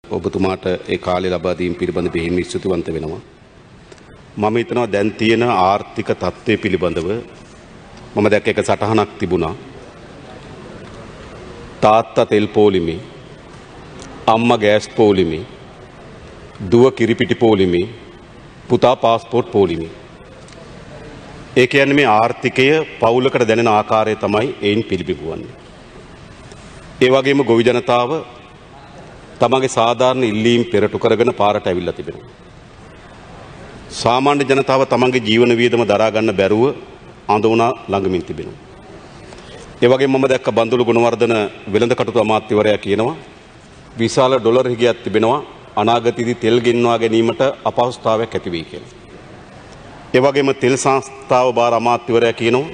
ඔබතුමාට ඒ කාලේ ලබා දීම පිළිබඳ බෙහෙවින් ස්තුතිවන්ත වෙනවා. මම හිතනවා දැන් තියෙන ආර්ථික තත්ත්වය පිළිබඳව මම දැක්ක එක සටහනක් තිබුණා. තාත්තා තෙල් පෝලිමේ, අම්මා ගෑස් පෝලිමේ, දුව කිරිපිටි පෝලිමේ, පුතා පාස්පෝර්ට් පෝලිමේ. ඒ කියන්නේ මේ ආර්ථිකය පවුලකට දැනෙන ආකාරය තමයි එයින් පිළිබිඹුවන්නේ. ඒ වගේම ගොවි ජනතාව තමගේ සාධාරණ ඉල්ලීම් පෙරටු කරගෙන පාරට ඇවිල්ලා තිබෙනවා. සාමාන්‍ය ජනතාව තමගේ ජීවන වියදම දරා ගන්න බැරුව අඳුනා ළඟමින් තිබෙනවා. ඒ වගේම මම දැක්ක බන්දුළු ගුණවර්ධන වෙළඳ කටයුතු අමාත්‍යවරයා කියනවා විශාල ඩොලර් හිගයක් තිබෙනවා අනාගතයේදී තෙල් ගෙන්වා ගැනීමට අපහසුතාවයක් ඇති වෙයි කියලා. ඒ වගේම තෙල් සංස්ථාව බාර අමාත්‍යවරයා කියනවා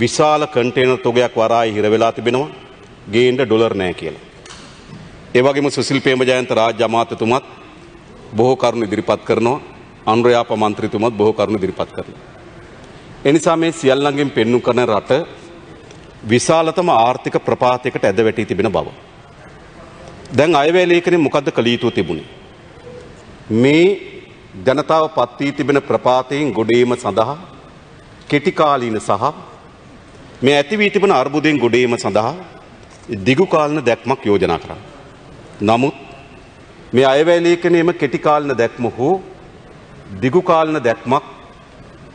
විශාල කන්ටේනර් තොගයක් වරායි හිර වෙලා තිබෙනවා ගේන්න ඩොලර් නැහැ කියලා. ඒ වගේම සුසිල් ප්‍රේමජයන්ත රාජ්‍ය අමාත්‍යතුමත් බොහෝ කරුණු ඉදිරිපත් කරනවා. අනුරයාප මන්ත්‍රීතුමත් බොහෝ කරුණු ඉදිරිපත් කරනවා. ඒ නිසා මේ සියල්ලංගෙන් පෙන්වු කරන රට විශාලතම ආර්ථික ප්‍රපාතයකට ඇද වැටී තිබෙන බව. දැන් අයවැය ලේඛනයේ මොකද්ද කළ යුතු තිබුණේ? මේ ජනතාව පත් වී තිබෙන ප්‍රපාතයෙන් ගොඩේම සඳහා කෙටි කාලීන සහ මේ ඇති වී තිබෙන අර්බුදයෙන් ගොඩේම සඳහා දිගු කාලීන දැක්මක් යෝජනා කරා. නමුත් මේ අයවැය ලේඛනයේම කෙටි කාලීන දැක්ම හෝ දිගු කාලීන දැක්මක්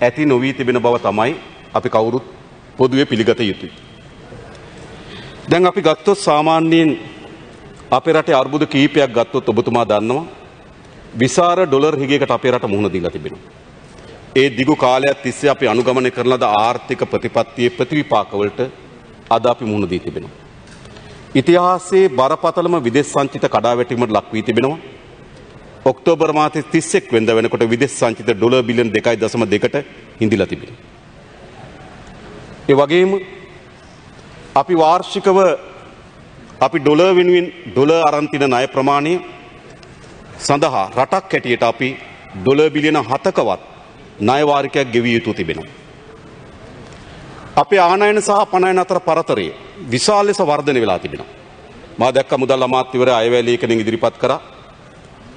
ඇති නොවී තිබෙන බව තමයි අපි කවුරුත් පොදුවේ පිළිගත යුතුයි. දැන් අපි ගත්තොත් සාමාන්‍යයෙන් අපේ රටේ අර්බුද කීපයක් ගත්තොත් ඔබතුමා දන්නවා විශාල ඩොලර් හිගයකට අපේ රට මුහුණ දීලා තිබෙනවා. ඒ දිගු කාලයක් තිස්සේ අපි අනුගමනය කරන ලද ආර්ථික ප්‍රතිපත්තියේ ප්‍රතිවිපාක වලට අද අපි මුහුණ දී තිබෙනවා. ඉතිහාසයේ බරපතලම විදේශ සංචිත කඩාවැටීමට ලක් වී තිබෙනවා. ඔක්තෝබර් මාසයේ 31 වෙනිදා වෙනකොට විදේශ සංචිත ඩොලර් බිලියන 2.2කට හිඳිලා තිබෙනවා. ඒ වගේම අපි වාර්ෂිකව අපි ඩොලර් වෙනුවෙන් ඩොලර් අරන් තින ණය ප්‍රමාණය සඳහා රටක් හැටියට අපි ඩොලර් බිලියන 7කවත් ණය වාරිකයක් ගෙවිය යුතු තිබෙනවා. අපේ ආනයන සහ පණයන අතර පරතරය විශාල ලෙස වර්ධනය වෙලා තිබෙනවා. මා දැක්ක මුදල් අමාත්‍යවරයා අයවැය ලේඛනයෙන් ඉදිරිපත් කරා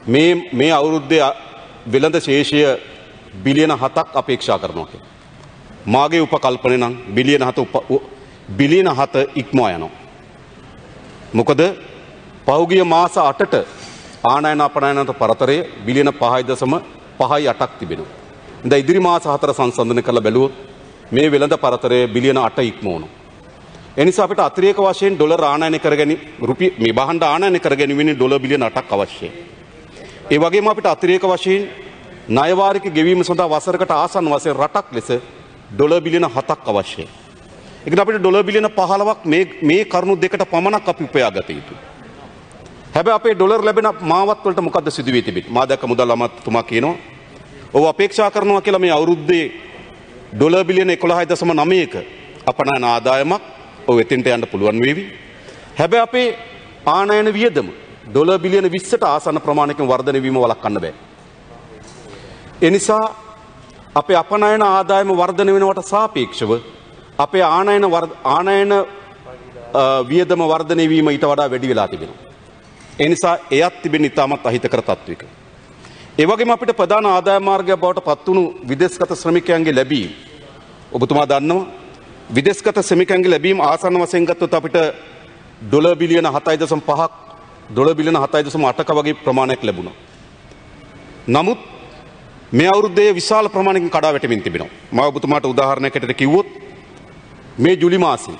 මේ අවුරුද්දේ වෙළඳ ශේෂය බිලියන 7ක් අපේක්ෂා කරනවා කියලා. මාගේ උපකල්පනය නම් බිලියන 7 ඉක්මවා යනවා. මොකද පහුගිය මාස 8ට ආනයන අපනයන අතර පරතරය බිලියන 5.58ක් තිබෙනවා. දැන් ඉදිරි මාස 4 සංසන්දනය කරලා බැලුවොත් මේ වෙළඳ පරතරය බිලියන 8 ඉක්මවනවා. ඒ නිසා අපිට අතිරේක වශයෙන් ඩොලර් ආනයනය කරගැනීම මේ භාණ්ඩ ආනයනය කරගැනීමේ ඩොලර් බිලියන 8ක් අවශ්‍යයි. ඒ වගේම අපිට අතිරේක වශයෙන් ණය වාරික ගෙවීම සඳහා වසරකට ආසන්න වශයෙන් රටක් ලෙස ඩොලර් බිලියන 7ක් අවශ්‍යයි. ඒකට අපිට ඩොලර් බිලියන 15ක් මේ කරුණු දෙකට පමණක් අපි උපයා ගත යුතුයි. හැබැයි අපේ ඩොලර් ලැබෙන මාවත් වලට මොකද්ද සිදු වෙ තිබෙන්නේ? මා දැක්ක මුදල් අමාත්‍යතුමා කියනවා ඔව් අපේක්ෂා කරනවා කියලා මේ අවුරුද්දේ ඩොලර් බිලියන 11.9ක අපනයන ආදායමක් ඔව් එතෙන්ට යන්න පුළුවන් වේවි. හැබැයි අපේ ආනයන වියදම ඩොලර් බිලියන 20ට ආසන්න ප්‍රමාණයකින් වර්ධනය වීම වළක්වන්න බෑ. ඒ නිසා අපේ අපනයන ආදායම වර්ධනය වෙනවට සාපේක්ෂව අපේ ආනයන වියදම වර්ධනය වීම ඊට වඩා වැඩි වෙලා තිබෙනවා. ඒ නිසා එයත් තිබෙන ඉතාමත් අහිතකර තත්ත්වයක. ඒ වගේම අපිට ප්‍රධාන ආදායම මාර්ගයක් බවට පත්වුණු විදේශගත ශ්‍රමිකයන්ගේ ලැබීම ඔබතුමා දන්නවා විදේශගත ශ්‍රමිකයන්ගේ ලැබීම ආසන්න වශයෙන් ගත්තොත් අපිට ඩොලර් බිලියන 7.5ක් ඩොලර් බිලියන 7.8ක වගේ ප්‍රමාණයක් ලැබුණා. නමුත් මේ අවුරුද්දේ විශාල ප්‍රමාණයකින් කඩා වැටෙමින් තිබෙනවා. මම ඔබතුමාට උදාහරණයක් ඇටියට කිව්වොත් මේ ජුලි මාසයේ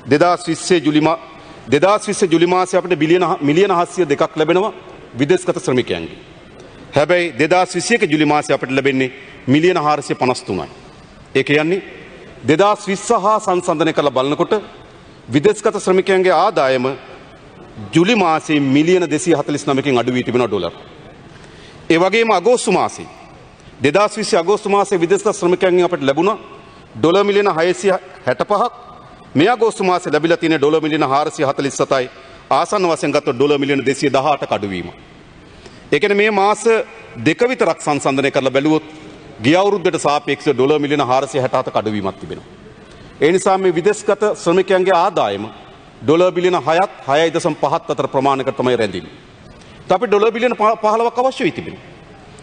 2020 ජුලි මාසයේ අපිට මිලියන 702ක් ලැබෙනවා විදේශගත ශ්‍රමිකයන්ගේ. හැබැයි 2021 ජුලි මාසයේ අපිට ලැබෙන්නේ මිලියන 453යි. ඒ කියන්නේ 2020 හා සංසන්දනය කරලා බලනකොට විදේශගත ශ්‍රමිකයන්ගේ ආදායම ජුලි මාසයේ මිලියන 249කින් අඩු වී තිබෙනවා ඩොලර්. ඒ වගේම අගෝස්තු මාසයේ 2020 අගෝස්තු මාසයේ විදේශගත ශ්‍රමිකයන්ගෙන් අපිට ලැබුණා ඩොලර් මිලියන 665ක්. මේ අගෝස්තු මාසයේ ලැබිලා තියෙන ඩොලර් මිලියන 447යි ආසන්න වශයෙන් ගත්තොත් ඩොලර් මිලියන 218ක අඩුවීම. ඒ කියන්නේ මේ මාස දෙක විතරක් සංසන්දනය කරලා බැලුවොත් ගිය අවුරුද්දට සාපේක්ෂව ඩොලර් මිලියන 467ක අඩුවීමක් තිබෙනවා. ඒ නිසා මේ විදේශගත ශ්‍රමිකයන්ගේ ආදායම ඩොලර් බිලියන 6ත් 6.5ත් අතර ප්‍රමාණයකට තමයි රැඳෙන්නේ. අපි ඩොලර් බිලියන 15ක් අවශ්‍ය වෙයි තිබෙනවා.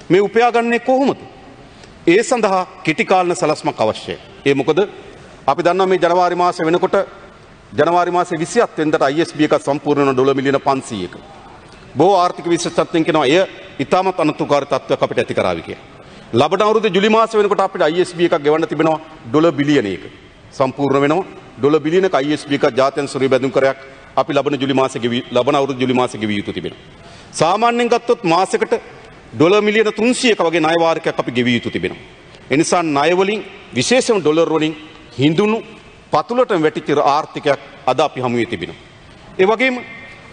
මේ උපයා ගන්නේ කොහොමද? ඒ සඳහා කෙටි කාලන සලස්මක් අවශ්‍යයි. ඒ මොකද අපි දන්නවා මේ ජනවාරි මාසෙ වෙනකොට ජනවාරි මාසේ 27 වෙනිදාට ISB එක සම්පූර්ණ වෙන ඩොලර් මිලියන 500ක. බොහෝ ආර්ථික විශේෂඥයින් කියනවා එය ඉතාමත් අනතුරුකාරී තත්ත්වයක් අපිට ඇති කරાવી කියලා. ලබන අවුරුද්දේ ජුලි මාසෙ වෙනකොට අපිට ISB එකක් ගෙවන්න තිබෙනවා ඩොලර් බිලියනයක. සම්පූර්ණ වෙනවා ඩොලර් බිලියනක ISB එකක් ජාත්‍යන්තර සුරි බැඳුම් කරයක් අපි ලබන අවුරුදු ජුලි මාසෙ ගෙවිය යුතු තිබෙනවා. සාමාන්‍යයෙන් ගත්තොත් මාසෙකට ඩොලර් මිලියන 300ක වගේ ණය වාරිකයක් අපි ගෙවිය යුතු තිබෙනවා. ඒ නිසා ණය වලින් විශේෂම ඩොලර් වලින් හිඳුණු පතුලට වැටිච්ච ආර්ථිකයක් අද අපි හමුවේ තිබෙනවා. ඒ වගේම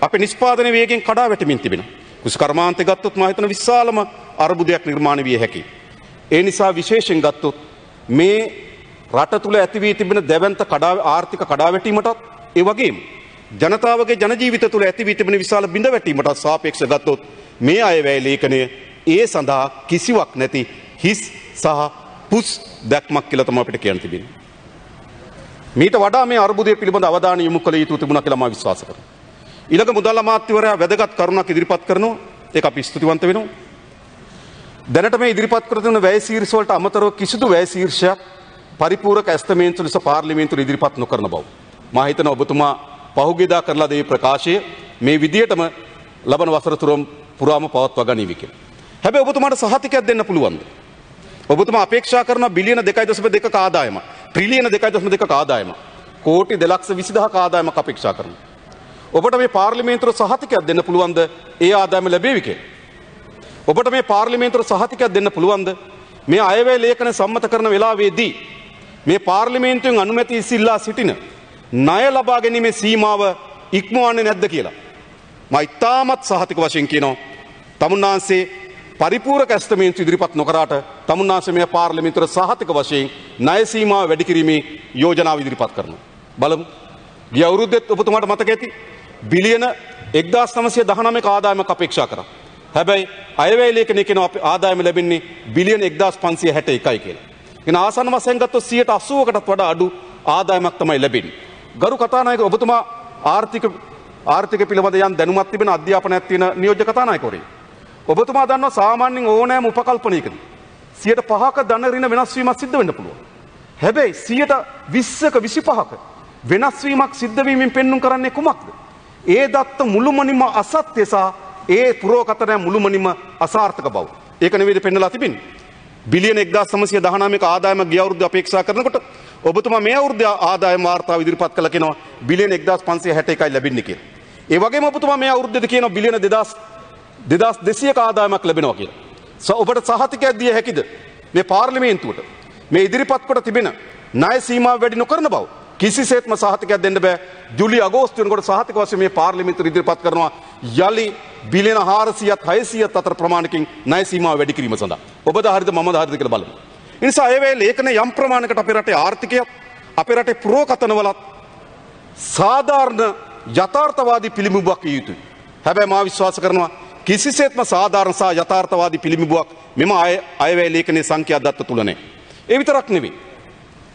අපේ නිෂ්පාදන වේගයෙන් කඩා වැටෙමින් තිබෙනවා. කුෂ්කර්මාන්තය ගත්තොත් මම හිතන විශාලම අර්බුදයක් නිර්මාණය විය හැකියි. ඒ නිසා විශේෂයෙන් ගත්තොත් මේ රට තුල ඇති වී තිබෙන දැවැන්ත ආර්ථික කඩාවැටීමටත් ඒ වගේම ජනතාවගේ ජන ජීවිත තුල ඇති වී තිබෙන විශාල බිඳවැටීමටත් සාපේක්ෂව ගත්තොත් මේ අයවැය ලේඛනය ඒ සඳහා කිසිවක් නැති හිස් සහ පුස් දැක්මක් කියලා තමයි අපිට කියන්න තිබෙන්නේ. මීට වඩා මේ අර්බුදය පිළිබඳ අවධානය යොමු කළ යුතු තිබුණා කියලා මම විශ්වාස කරනවා. ඊළඟ මුදල් අමාත්‍යවරයා වැදගත් කරුණක් ඉදිරිපත් කරනවා. ඒක අපි ස්තුතිවන්ත වෙනවා. දැනට මේ ඉදිරිපත් කර තිබෙන වැය ශීර්ෂ වලට අමතරව කිසිදු වැය ශීර්ෂයක් පරිපූර්ණක ඇස්තමේන්තු ලෙස පාර්ලිමේන්තුවේ ඉදිරිපත් නොකරන බව. මම හිතනවා ඔබතුමා පහුගියදා කරලා දේ ප්‍රකාශය මේ විදියටම ලබන වසර පුරාම පවත්වා ගනිවි කියලා. හැබැයි ඔබතුමාට සහතිකයක් දෙන්න පුළුවන්ද? ඔබතුමා අපේක්ෂා කරන බිලියන 2.2ක ආදායම, ට්‍රිලියන 2.2ක ආදායම, කෝටි 2,20,000ක ආදායමක් අපේක්ෂා කරනවා. ඔබට මේ පාර්ලිමේන්තුවේ සහතිකයක් දෙන්න පුළුවන්ද ඒ ආදායම ලැබෙවි කියලා? ඔබට මේ පාර්ලිමේන්තුවේ සහතිකයක් දෙන්න පුළුවන්ද මේ අයවැය ලේඛන සම්මත කරන වෙලාවේදී මේ පාර්ලිමේන්තුවෙන් අනුමැතිය ඉල්ලා සිටින ණය ලබා ගැනීමේ සීමාව ඉක්මවන්නේ නැද්ද කියලා? මම ඉතාමත් සහතික වශයෙන් කියනවා තමුන්නාන්සේ පරිපූර්ණක ඇස්තමේන්තු ඉදිරිපත් නොකරාට තමුන්නාන්සේ මේ පාර්ලිමේන්තුවේ සහතික වශයෙන් ණය සීමාව වැඩි කිරීමේ යෝජනාව ඉදිරිපත් කරනවා. බලමු. ගිය අවුරුද්දෙත් ඔබතුමාට මතක ඇති බිලියන 1919ක ආදායමක් අපේක්ෂා කරා. හැබැයි අයවැය ලේඛනයේ කියන ආදායම ලැබෙන්නේ බිලියන 1561යි කියලා. එන ආසන්න වශයෙන් ගත්තොත් 80%කටත් වඩා අඩු ආදායමක් තමයි ලැබෙන්නේ. ගරු කතානායක ඔබතුමා ආර්ථික පිළිබඳ යම් දැනුමක් තිබෙන අධ්‍යාපනයක් තියෙන නියෝජ්‍ය කතානායකවරයෙක්. ඔබතුමා දන්නවා සාමාන්‍යයෙන් ඕනෑම උපකල්පනයකදී 5%ක ධන ඍණ වෙනස් වීමක් සිද්ධ වෙන්න පුළුවන්. හැබැයි 20%ක 25%ක වෙනස් වීමක් සිද්ධ වීමෙන් පෙන්눔 කරන්නේ කුමක්ද? ඒ දත්ත මුළුමනින්ම අසත්‍ය සහ ඒ පුරෝකතනය මුළුමනින්ම අසාර්ථක බව. ඒක නෙවෙයිද පෙන්වලා තිබෙන්නේ. බිලියන 1919ක ආදායම ගිය අවුරුද්ද අපේක්ෂා කරනකොට ඔබතුමා මේ අවුරුද්ද ආදායම වාර්තාව ඉදිරිපත් කළා කියනවා බිලියන 1561යි ලැබෙන්නේ කියලා. ඒ වගේම ඔබතුමා මේ අවුරුද්දේදී කියනවා බිලියන 2200ක ආදායමක් ලැබෙනවා කියලා. ඔබට සහතිකයක් දිය හැකිද මේ පාර්ලිමේන්තුවට මේ ඉදිරිපත් කොට තිබෙන ණය සීමාව වැඩි නොකරන බව? කිසිසේත්ම සහතිකයක් දෙන්න බෑ. ජූලි අගෝස්තු වෙනකොට සහතික වශයෙන් මේ පාර්ලිමේන්තුව ඉදිරිපත් කරනවා යලි බිලියන 400ත් 600ත් අතර ප්‍රමාණකින් ණය සීමාව වැඩි කිරීම සඳහා. ඔබද හරිද මමද හරිද කියලා බලමු. ඒ නිසා ඒ වේ ලේඛන යම් ප්‍රමාණයකට අපේ රටේ ආර්ථිකයත් අපේ රටේ පුරෝකතනවලත් සාධාරණ යථාර්ථවාදී පිළිඹුවක් විය යුතුයි. හැබැයි මා විශ්වාස කරනවා කිසිසේත්ම සාධාරණ සහ යථාර්ථවාදී පිළිඹුවක් මෙම අයවැය ලේඛනයේ සංඛ්‍යා දත්ත තුල නැහැ. ඒ විතරක් නෙවෙයි.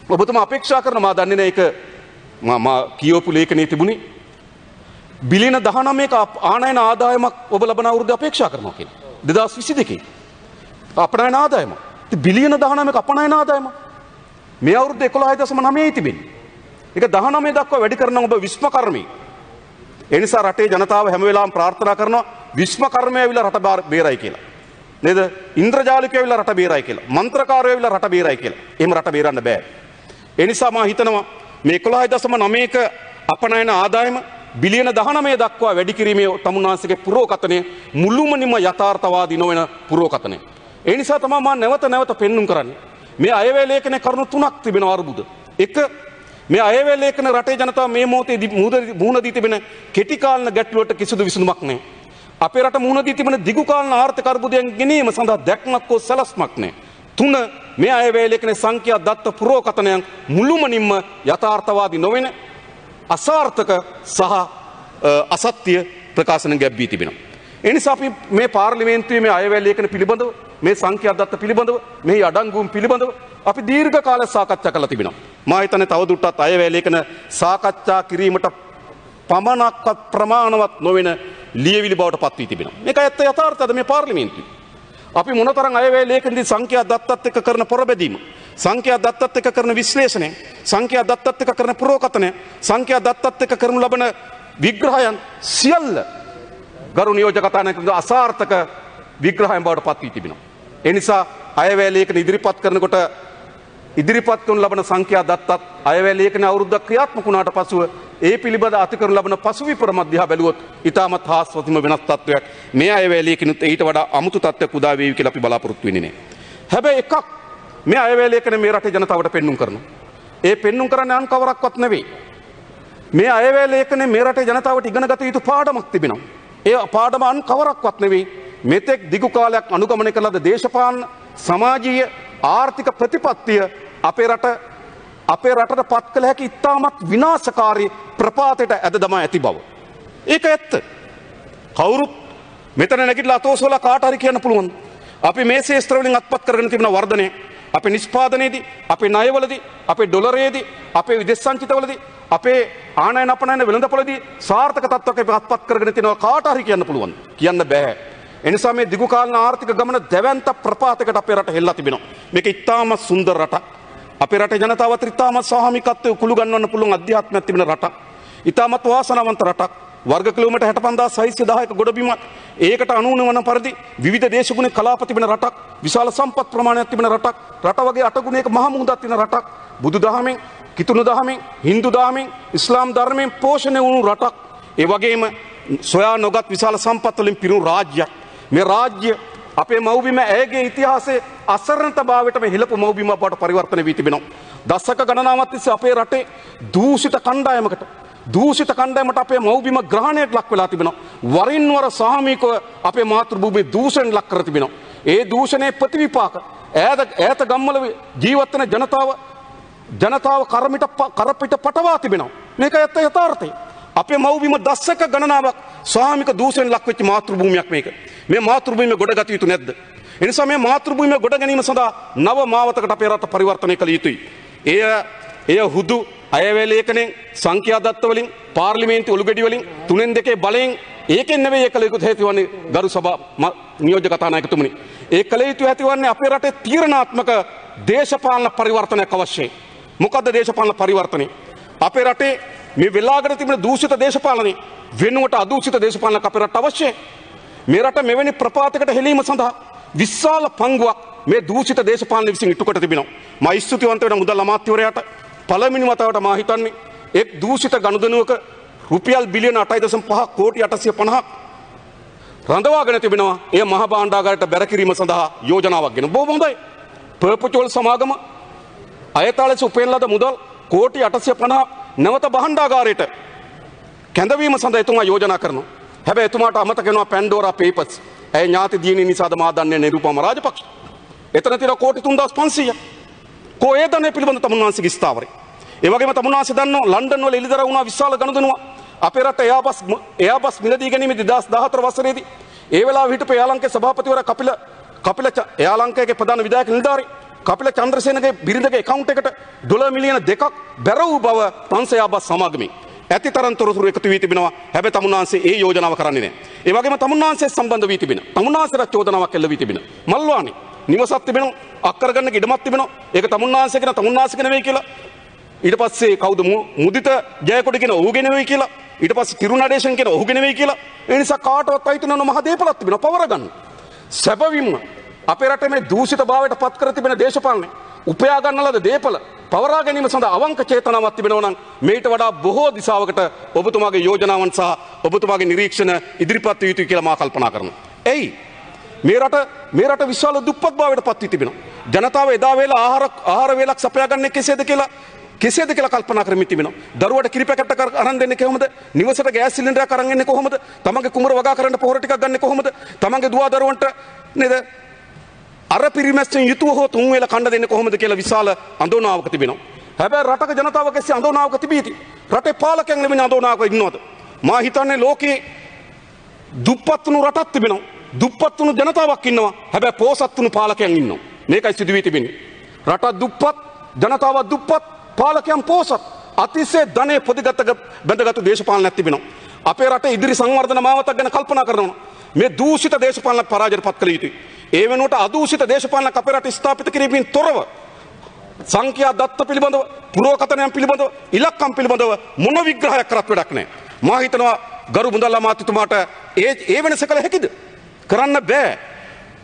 ඔබතුමා අපේක්ෂා කරන මා දන්නේ නැහැ ඒක මම කියවපු ලේඛනයේ තිබුණේ බිලියන 19ක ආනයන ආදායමක් ඔබ ලබන අවුරුද්ද අපේක්ෂා කරනවා කියලා. 2022 අපනයන ආදායම. බිලියන 19ක අපනයන ආදායම. මේ අවුරුද්ද 11.9යි තිබෙන්නේ. ඒක 19 දක්වා වැඩි කරන ඔබ විශ්වකර්මී. ඒ නිසා රටේ ජනතාව හැම වෙලාවෙම ප්‍රාර්ථනා කරනවා විශ්වකර්මය ඇවිල්ලා රට බේරයි කියලා. නේද? ඉන්ද්‍රජාලිකයෝ ඇවිල්ලා රට බේරයි කියලා. මන්ත්‍රකාරයෝ ඇවිල්ලා රට බේරයි කියලා. එහෙම රට බේරන්න බෑ. ඒ නිසා මම හිතනවා මේ 11.9ක අපනයන ආදායම බිලියන 19 දක්වා වැඩි කිරීමේ තමුන්නාන්සේගේ පුරෝකතනය මුළුමනින්ම යථාර්ථවාදී නොවන පුරෝකතනය. ඒ නිසා තමයි මම නැවත පෙන්눔 කරන්නේ. මේ අයවැය ලේඛනයේ කරුණු තුනක් තිබෙනවා අරුබුද. එක මේ අයවැය ලේඛන රටේ ජනතාව මේ මොහොතේ මුහුණ දී තිබෙන කෙටි කාලන ගැටලුවට කිසිදු විසඳුමක් නැහැ. අපේ රට මුහුණ දී තිබෙන දිගු කාලන ආර්ථික අර්බුදයන් ගෙනීම සඳහා දැක්මක් හෝ සැලැස්මක් නැහැ. තුන මේ අයවැය ලේඛනයේ සංඛ්‍යා දත්ත පුරෝකතනයන් මුළුමනින්ම යථාර්ථවාදී නොවන අසාර්ථක සහ අසත්‍ය ප්‍රකාශන ගැබ්වී තිබෙනවා. ඒ නිසා අපි මේ පාර්ලිමේන්තුවේ මේ අයවැය ලේඛන පිළිබඳව මේ සංඛ්‍යා දත්ත පිළිබඳව මේ අඩංගුම් පිළිබඳව අපි දීර්ඝ කාලයක් සාකච්ඡා කරලා තිබෙනවා. මා හිතන්නේ තවදුරටත් අයවැය ලේඛන සාකච්ඡා කිරීමට පමණක්වත් ප්‍රමාණවත් නොවන ලියවිලි බවට පත් වී තිබෙනවා. මේක ඇත්ත යථාර්ථයද මේ පාර්ලිමේන්තුවේ. අපි මොනතරම් අයවැය ලේඛනදී සංඛ්‍යා දත්තත් එක්ක කරන පොරබැදීම, සංඛ්‍යා දත්තත් එක්ක කරන විශ්ලේෂණය, සංඛ්‍යා දත්තත් එක්ක කරන පුරෝකථනය, සංඛ්‍යා දත්තත් එක්ක කරනු ලබන විග්‍රහයන් සියල්ල ගරු නියෝජක කතානායකතුමා අසාර්ථක විග්‍රහයන් බවට පත් වී තිබෙනවා. ඒ නිසා අයවැය ලේඛන ඉදිරිපත් කරනකොට ඉදිරිපත් කරනු ලබන සංඛ්‍යා දත්තත් අයවැය ලේඛන අවුරුද්දක් ක්‍රියාත්මක වුණාට පසුව ඒ පිළිබඳ අතිකරනු ලබන පසුවිපර මධ්‍යහා බැලුවොත් ඉතාමත් හාස්වතිම වෙනස් තත්වයක්. මේ අයවැය ලේඛනුත් ඊට වඩා අමුතු තත්ත්වයක් උදා වේවි කියලා අපි බලාපොරොත්තු වෙන්නේ නැහැ. හැබැයි එකක් මේ අයවැය ලේඛන මේ රටේ ජනතාවට පෙන්눔 කරනවා. ඒ පෙන්눔 කරන්නේ අන් කවරක්වත් නෙවෙයි. මේ අයවැය ලේඛනේ මේ රටේ ජනතාවට ඉගෙන ගත යුතු පාඩමක් තිබෙනවා. ඒ පාඩම අන් කවරක්වත් නෙවෙයි. මෙතෙක් දිගු කාලයක් අනුගමනය කළ ලද දේශපාලන සමාජීය ආර්ථික ප්‍රතිපත්තිය අපේ රටට පත් කළ හැකි ඉතාමත් විනාශකාරී ප්‍රපාතයට ඇද දමා ඇති බව. ඒක ඇත්ත. කවුරුත් මෙතන නැගිටලා අතෝසෝලා කාට හරි කියන්න පුළුවන්. අපි මේ ශේෂ්ත්‍ර වලින් අත්පත් කරගෙන තිබෙන වර්ධනය අපේ නිෂ්පාදනයේදී, අපේ ණයවලදී, අපේ ඩොලරයේදී, අපේ විදේශ සංචිතවලදී, අපේ ආනයන අපනයන වෙළඳපොළදී සාර්ථක තත්ත්වයක් අපි අත්පත් කරගෙන තිනවා කාට හරි කියන්න පුළුවන්. කියන්න බෑ. එනිසා මේ දිගු කාලන ආර්ථික ගමන දැවැන්ත ප්‍රපාතයකට අපේ රට හෙල්ලා තිබෙනවා. මේක ඉතාමත් සුන්දර රටක්. අපේ රටේ ජනතාව අතර ඉතාමත් සාහමිකත්වයේ කුළු ගන්නවන්න පුළුවන් අධ්‍යාත්මයක් තිබෙන රටක්. ඉතාමත් වාසනාවන්ත රටක්. වර්ග කිලෝමීටර් 65610ක ගොඩබිමක්. ඒකට අනුවන පරිදි විවිධ දේශගුණ කලාප තිබෙන රටක්. විශාල සම්පත් ප්‍රමාණයක් තිබෙන රටක්. රට වගේ අටගුණයක මහ මුහුදක් තියෙන රටක්. බුදු දහමෙන්, කිතුණු දහමෙන්, හින්දු දහමෙන්, ඉස්ලාම් ධර්මයෙන් පෝෂණය වුණු රටක්. ඒ වගේම සොයා නොගත් විශාල සම්පත් වලින් පිරුණු රාජ්‍යයක්. මේ රාජ්‍ය අපේ මව්බිම ඇයගේ ඉතිහාසයේ අසරණතාවයටම හෙළපු මව්බිම බවට පරිවර්තනය වී තිබෙනවා. දශක ගණනාවක් තිස්සේ අපේ රටේ දූෂිත කණ්ඩායමකට අපේ මව්බිම ග්‍රහණයට ලක් වෙලා තිබෙනවා. වරින් වර සාමීකව අපේ මාතෘභූමියේ දූෂණයට ලක් කර තිබෙනවා. ඒ දූෂණයේ ප්‍රතිවිපාක ඈත ගම්වල ජීවත් වෙන ජනතාව කරපිට පටවා තිබෙනවා. මේක ඇත්ත යථාර්ථය. අපේ මව්බිම දශක ගණනාවක් සාමික දූෂණයට ලක් වෙච්ච මාතෘභූමියක් මේක. මේ මාතෘභූමිය ගොඩගත යුතු නැද්ද? එනිසා මේ මාතෘභූමිය ගොඩ ගැනීම සඳහා නව මාවතකට අපේ රට පරිවර්තනය කළ යුතුයි. එය හුදු අයවැය ලේඛනයෙන්, සංඛ්‍යා දත්ත වලින්, පාර්ලිමේන්තු ඔලුගෙඩි වලින්, 3-2 බලයෙන් ඒකෙන් නෙවෙයි ඒ කළ යුතු හේතුවන්නේ ගරු සභා නියෝජක කතානායකතුමනි. ඒ කළ යුතු හේතුවන්නේ අපේ රටේ තීරණාත්මක දේශපාලන පරිවර්තනයක් අවශ්‍යයි. මොකද්ද දේශපාලන පරිවර්තනය? අපේ රටේ මේ වෙලාකට තිබෙන දූෂිත දේශපාලනය වෙනුවට අදූෂිත දේශපාලනයක් අපේ රට අවශ්‍යයි. මේ රට මෙවැනි ප්‍රපාතයකට හෙළීම සඳහා විශාල පංගුවක් මේ දූෂිත දේශපාලන විසින් ඉටු කොට තිබෙනවා. මා ස්තුතිවන්ත වෙන මුදල් අමාත්‍යවරයාට පළවෙනි වතාවට මා හිතන්නේ එක් දූෂිත ගනුදෙනුවක රුපියල් බිලියන 8.5 කෝටි 850ක් රඳවාගෙන තිබෙනවා. එය මහ භාණ්ඩාගාරයට බැර කිරීම සඳහා යෝජනාවක් ගෙන. බොහොම හොඳයි. පර්පචුවල් සමාගම අයතාලෙස උපයන ලද මුදල් කෝටි 850ක් නැවත භාණ්ඩාගාරයට කැඳවීම සඳහා එතුමා යෝජනා කරනවා. හැබැයි එතුමාට අමතක වෙනවා පැන්ඩෝරා පේපර්ස්. ඇය ඥාති දියණිය නිසාද මා දන්නේ නිරුපම රාජපක්ෂ. එතන තියෙන කෝටි 3500ක්. කොහේද මේ පිළිබඳ තමුන්වන්සේගේ ස්ථාවරය. ඒ වගේම තමුන්වන්සේ දන්නවා ලන්ඩන් වල එළිදර වුණා විශාල ගනුදෙනුවක්. අපේ රට එයාබස් මිලදී ගැනීමේදී 2014 වසරේදී ඒ වෙලාව හිටපු එයාලංකේ සභාපතිවරයා කපිල එයාලංකයේ ප්‍රධාන විධායක නිලධාරී කපිල චන්ද්‍රසේනගේ බිරිඳගේ account එකට ඩොලර් මිලියන 2ක් බැර වූ බව ප්‍රංශයාබස් සමාගමේ ඇතිතරම් තොරතුරු එකතු වී තිබෙනවා. හැබැයි තමුන්වන්සේ ඒ යෝජනාව කරන්නේ නැහැ. ඒ වගේම තමුන්වන්සේ සම්බන්ධ වී තිබෙන තමුන්වන්සේට චෝදනාවක් එල්ල වී තිබෙන මල්වානේ නිවසක් තිබෙනවා, අක්කර ගන්න ඉඩමක් තිබෙනවා. ඒක තමුන්වන්සේ නෙවෙයි කියලා. ඊට පස්සේ කවුද මුදිත ජයකොඩි කියන ඔහුගේ නෙවෙයි කියලා. ඊට පස්සේ කිරුණඩේෂන් කියන ඔහුගේ නෙවෙයි කියලා. ඒ නිසා කාටවත් අයිති නොවන මහ දේපලක් තිබෙනවා පවර ගන්න. සැබවින්ම අපේ රටේ මේ දූෂිත භාවයට පත් කර තිබෙන දේශපාලනේ උපයා ගන්න ලද දේපල පවරා ගැනීම සඳහා අවංක චේතනාවක් තිබෙනවා නම් මේට වඩා බොහෝ දිශාවකට ඔබතුමාගේ යෝජනාවන් සහ ඔබතුමාගේ නිරීක්ෂණ ඉදිරිපත් විය යුතුයි කියලා මා කල්පනා කරනවා. එයි මේ රට විශාල දුප්පත් භාවයට පත් වී තිබෙනවා. ජනතාව එදා වේලා ආහාර වේලක් සපයා ගන්නේ කෙසේද කියලා කල්පනා කරමින් තිබෙනවා. දරුවට කිරි පැකට් එකක් අරන් දෙන්නේ කොහොමද? නිවසට ගෑස් සිලින්ඩරයක් අරන් එන්නේ කොහොමද? තමන්ගේ කුමර වගා කරන්න පොහොර ටිකක් ගන්නේ කොහොමද? තමන්ගේ දුව දරුවන්ට නේද? අර පිරිමැස්සෙන් යුතුව හෝ තුන් වේල කන්න දෙන්නේ කොහොමද කියලා විශාල අඳෝනාවක තිබෙනවා. හැබැයි රටක ජනතාව කෙසේ අඳෝනාවක තිබීති. රටේ පාලකයන් ලෙමින් අඳෝනාවක ඉන්නවද? මා හිතන්නේ ලෝකේ දුප්පත් වුණු රටක් තිබෙනවා. දුප්පත් වුණු ජනතාවක් ඉන්නවා. හැබැයි පෝසත් වුණු පාලකයන් ඉන්නවා. මේකයි සිදු වී තිබෙන්නේ. රට දුප්පත්, ජනතාව දුප්පත්, පාලකයන් පෝසත්. අතිශය ධනෙ පොදිගත බැඳගත්තු දේශපාලනයක් තිබෙනවා. අපේ රටේ ඉදිරි සංවර්ධන මාවතක් ගැන කල්පනා කරනවා. මේ දූෂිත දේශපාලනයක් පරාජයට පත් කළ යුතුයි. ඒ වෙනුවට අදූෂිත දේශපාලනයක් අපේ රටේ ස්ථාපිත කිරීමෙන් තොරව සංඛ්‍යා දත්ත පිළිබඳව, පුරෝකථනයන් පිළිබඳව, ඉලක්කම් පිළිබඳව මොන විග්‍රහයක් කරත් වැඩක් නැහැ. මා හිතනවා ගරු මුදල් අමාත්‍යතුමාට ඒ වෙනස කළ හැකිද? කරන්න බෑ.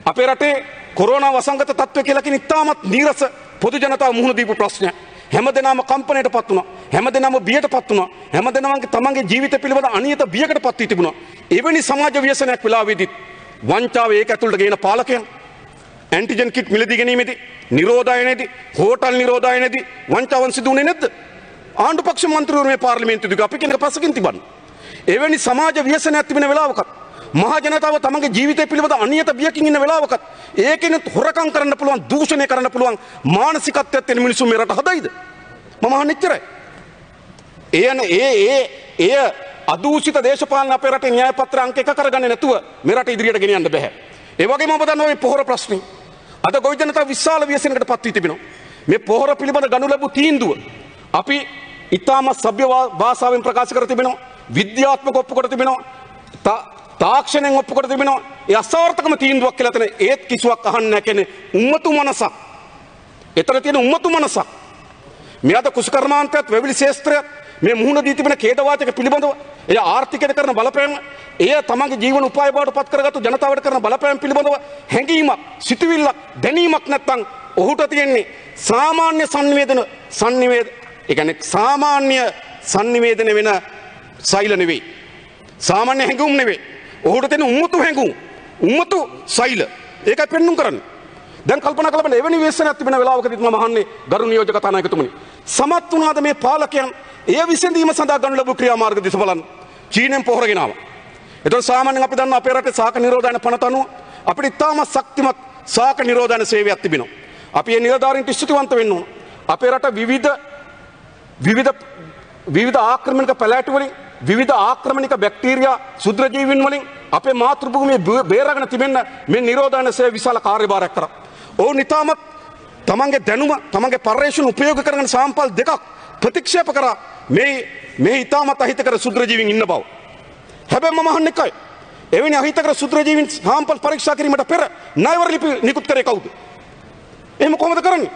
අපේ රටේ කොරෝනා වසංගත තත්ත්වය කියලා කියන ඉතාමත් නීරස පොදු ජනතාව මුහුණ දීපු ප්‍රශ්නයක්. හැමදෙනාම කම්පණයටපත් වුණා. හැමදෙනාම බියටපත් වුණා. හැමදෙනාම තමන්ගේ ජීවිත පිළිබඳ අනියත බියකටපත් වී තිබුණා. එවැනි සමාජ ව්‍යසනයක් වෙලාවේදී වංචාව ඒක ඇතුළට ගේන පාලකයන් ඇන්ටිජන් කිට් මිලදී ගැනීමේදී, නිරෝධායනයේදී, හෝටල් නිරෝධායනයේදී වංචාවන් සිදු වුණේ නැද්ද? ආණ්ඩු පක්ෂ මන්ත්‍රීවරු මේ පාර්ලිමේන්තුවේදී අපි කෙනෙක් පස්සකින් තිබන්න. එවැනි සමාජ ව්‍යසනයක් තිබෙන වෙලාවකත් මහා ජනතාව තමන්ගේ ජීවිතය පිළිබඳ අනියත බියකින් ඉන්න වෙලාවකත් ඒකෙනුත් හොරකම් කරන්න පුළුවන්, දූෂණය කරන්න පුළුවන් මානසිකත්වයක් තියෙන මිනිස්සු මේ රට හදයිද? මම අහන්නේ එච්චරයි. ඒ අදූෂිත දේශපාලන අපේ රටේ න්‍යාය පත්‍ර අංක 1 කරගන්නේ නැතුව මේ රට ඉදිරියට ගෙනියන්න බෑ. ඒ වගේම ඔබ දන්නවා මේ පොහොර ප්‍රශ්නේ. අද ගොවි ජනතාව විශාල ව්‍යසනයකට පත් වී තිබෙනවා. මේ පොහොර පිළිබඳ ගනු ලැබූ තීන්දුව අපි ඊටම සભ્ય භාෂාවෙන් ප්‍රකාශ කර තිබෙනවා. විද්‍යාත්මක ඔප්පු කර තිබෙනවා. තාක්ෂණයෙන් ඔප්පු කර තිබෙනවා. ඒ අසාර්ථකම තීන්දුවක් කියලා තන ඒත් කිසිවක් අහන්නේ නැහැ කියන්නේ උම්මතු මනසක්. එතන තියෙන උම්මතු මනසක්. මේ අද කුෂ්කර්මාන්තයත් වැවිලි ශාස්ත්‍රයත් මේ මුහුණ දී තිබෙන ඛේදවාචක පිළිබඳව එය ආර්ථිකයට කරන බලපෑම, එය තමන්ගේ ජීවන උපාය බවට පත් කරගත්තු ජනතාවට කරන බලපෑම පිළිබඳව හැඟීමක්, සිතුවිල්ලක්, දැනීමක් නැත්නම් ඔහුට තියෙන්නේ සාමාන්‍ය ඒ කියන්නේ සාමාන්‍ය සංනිවේදන වෙන සෛල නෙවෙයි. සාමාන්‍ය හැඟුම් නෙවෙයි. ඔහුට තියෙන උම්මතු හැඟුම්, උම්මතු සෛල. ඒකයි පෙන්눔 කරන්නේ. දැන් කල්පනා කරලා එවැනි ව්‍යසනයක් තිබෙන වෙලාවකදී මම අහන්නේ ගරු නියෝජක කතානායකතුමනි. සමත් වුණාද මේ පාලකයන් එය විසඳීම සඳහා ගනු ලැබූ ක්‍රියාමාර්ග දිස බලන්න. චීනෙන් පොහොර ගෙනාවා. ඒතකොට සාමාන්‍යයෙන් අපි දන්නවා අපේ රටේ සාක නිරෝධායන පනත අනුව අපිට ඉතාමත් ශක්තිමත් සාක නිරෝධායන සේවයක් තිබෙනවා. අපි මේ නිලධාරීන්ට ස්තුතිවන්ත වෙන්න ඕන. අපේ රට විවිධ ආක්‍රමණික පැලෑටි වලින්, විවිධ ආක්‍රමණික බැක්ටීරියා, ශුද්‍ර ජීවීන් වලින් අපේ මාතෘ භූමිය බේරාගෙන තිබෙන්න මේ නිරෝධායන සේව විශාල කාර්යභාරයක් කරා. ඔවුන් ඉතාමත් තමන්ගේ දැනුම, තමන්ගේ පර්යේෂණ උපයෝග කරගෙන සාම්පල් දෙකක් ප්‍රතික්ෂේප කරා මේ ඉතාමත් අහිතකර ශුද්‍ර ජීවීන් ඉන්න බව. හැබැයි මම අහන්නේ එකයි. එවැනි අහිතකර ශුද්‍ර ජීවීන් සාම්පල් පරීක්ෂා කිරීමට පෙර ණයවර ලිපි නිකුත් කරේ කවුද? එහෙම කොහොමද කරන්නේ?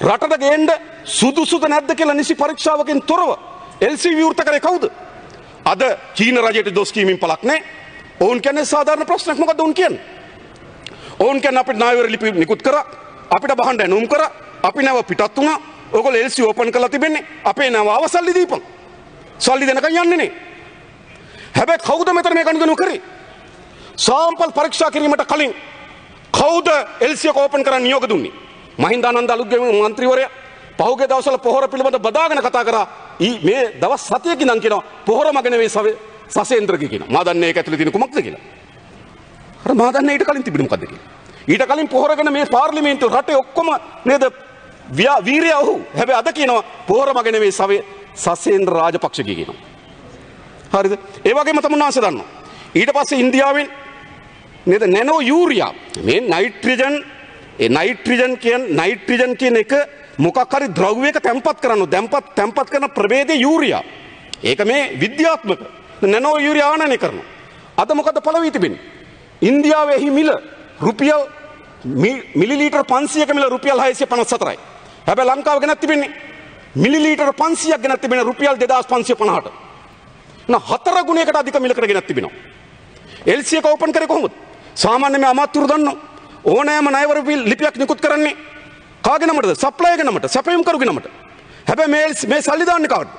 රටට ගේන්න සුදුසුද නැද්ද කියලා නිසි පරීක්ෂාවකින් තොරව LC විවෘත කරේ කවුද? අද චීන රජයට දොස් කීමෙන් පළක් නැහැ. ඔවුන් කියන්නේ සාධාරණ ප්‍රශ්නයක්. මොකද්ද ඔවුන් කියන්නේ? ඔවුන් කියන්නේ අපිට ණයවර ලිපි නිකුත් කරා, අපිට බහන්න ඇනුම් කරා, අපි නැව පිටත් වුණා. ඔයගොල්ලෝ LC ඕපන් කරලා තිබෙන්නේ. අපේ නැව අවසල්ලි දීපන්. සල්ලි දෙනකන් යන්නේ නේ. හැබැයි කවුද මෙතන මේ ගනුදෙනු කරේ? සාම්පල් පරීක්ෂා කිරීමට කලින් කවුද LC එක ඕපන් කරන්න නියෝග දුන්නේ? මහින්දානන්ද අලුත්ගේ මන්ත්‍රීවරයා පහුගිය දවස්වල පොහොර පිළිබඳ බදාගෙන කතා කරා. මේ දවස් 7කින් නම් කියනවා පොහොර මග නෙවෙයි සසේන්ද්‍රගේ කියනවා. මා දන්නේ ඒක ඇතුලේ තියෙන කුමක්ද කියලා. අර මා දන්නේ ඊට කලින් තිබුණේ මොකද්ද කියලා. ඊට කලින් පොහොර ගැන මේ පාර්ලිමේන්තුව රටේ ඔක්කොම නේද වීරය ඔහු. හැබැයි අද කියනවා පොහොර මග නෙවෙයි සසේන්ද්‍ර රාජපක්ෂගේ කියනවා. හරිද? ඒ වගේම තමයි උන්වහන්සේ දන්නවා. ඊට පස්සේ ඉන්දියාවෙන් නේද නැනෝ යූරියා මේ නයිට්‍රජන් කියන එක මොකක් හරි ද්‍රව්‍යයක තැම්පත් කරන ප්‍රභේදය යූරියා. ඒක මේ විද්‍යාත්මක නැනෝ යූරියා ආනයනය කරනවා. අද මොකද පළ වී තිබෙන්නේ? ඉන්දියාවේ එහි මිල රුපියල් මිලිලීටර් 500ක මිල රුපියල් 654යි. හැබැයි ලංකාව ගෙනත් තිබෙන්නේ මිලිලීටර් 500ක් ගෙනත් තිබෙන රුපියල් 2550ට. හතර ගුණයකට අධික මිලකට ගෙනත් තිබෙනවා. LC එක ඕපන් කරේ කොහොමද? සාමාන්‍ය මේ අමාත්‍යවරු දන්නවා. ඕනෑම ණයවර ලිපියක් නිකුත් කරන්නේ කාගේ නමටද? සප්ලයර්ගේ නමට, සැපයුම් කරුගේ නමට. හැබැයි මේ සල්ලි දාන්නේ කාටද?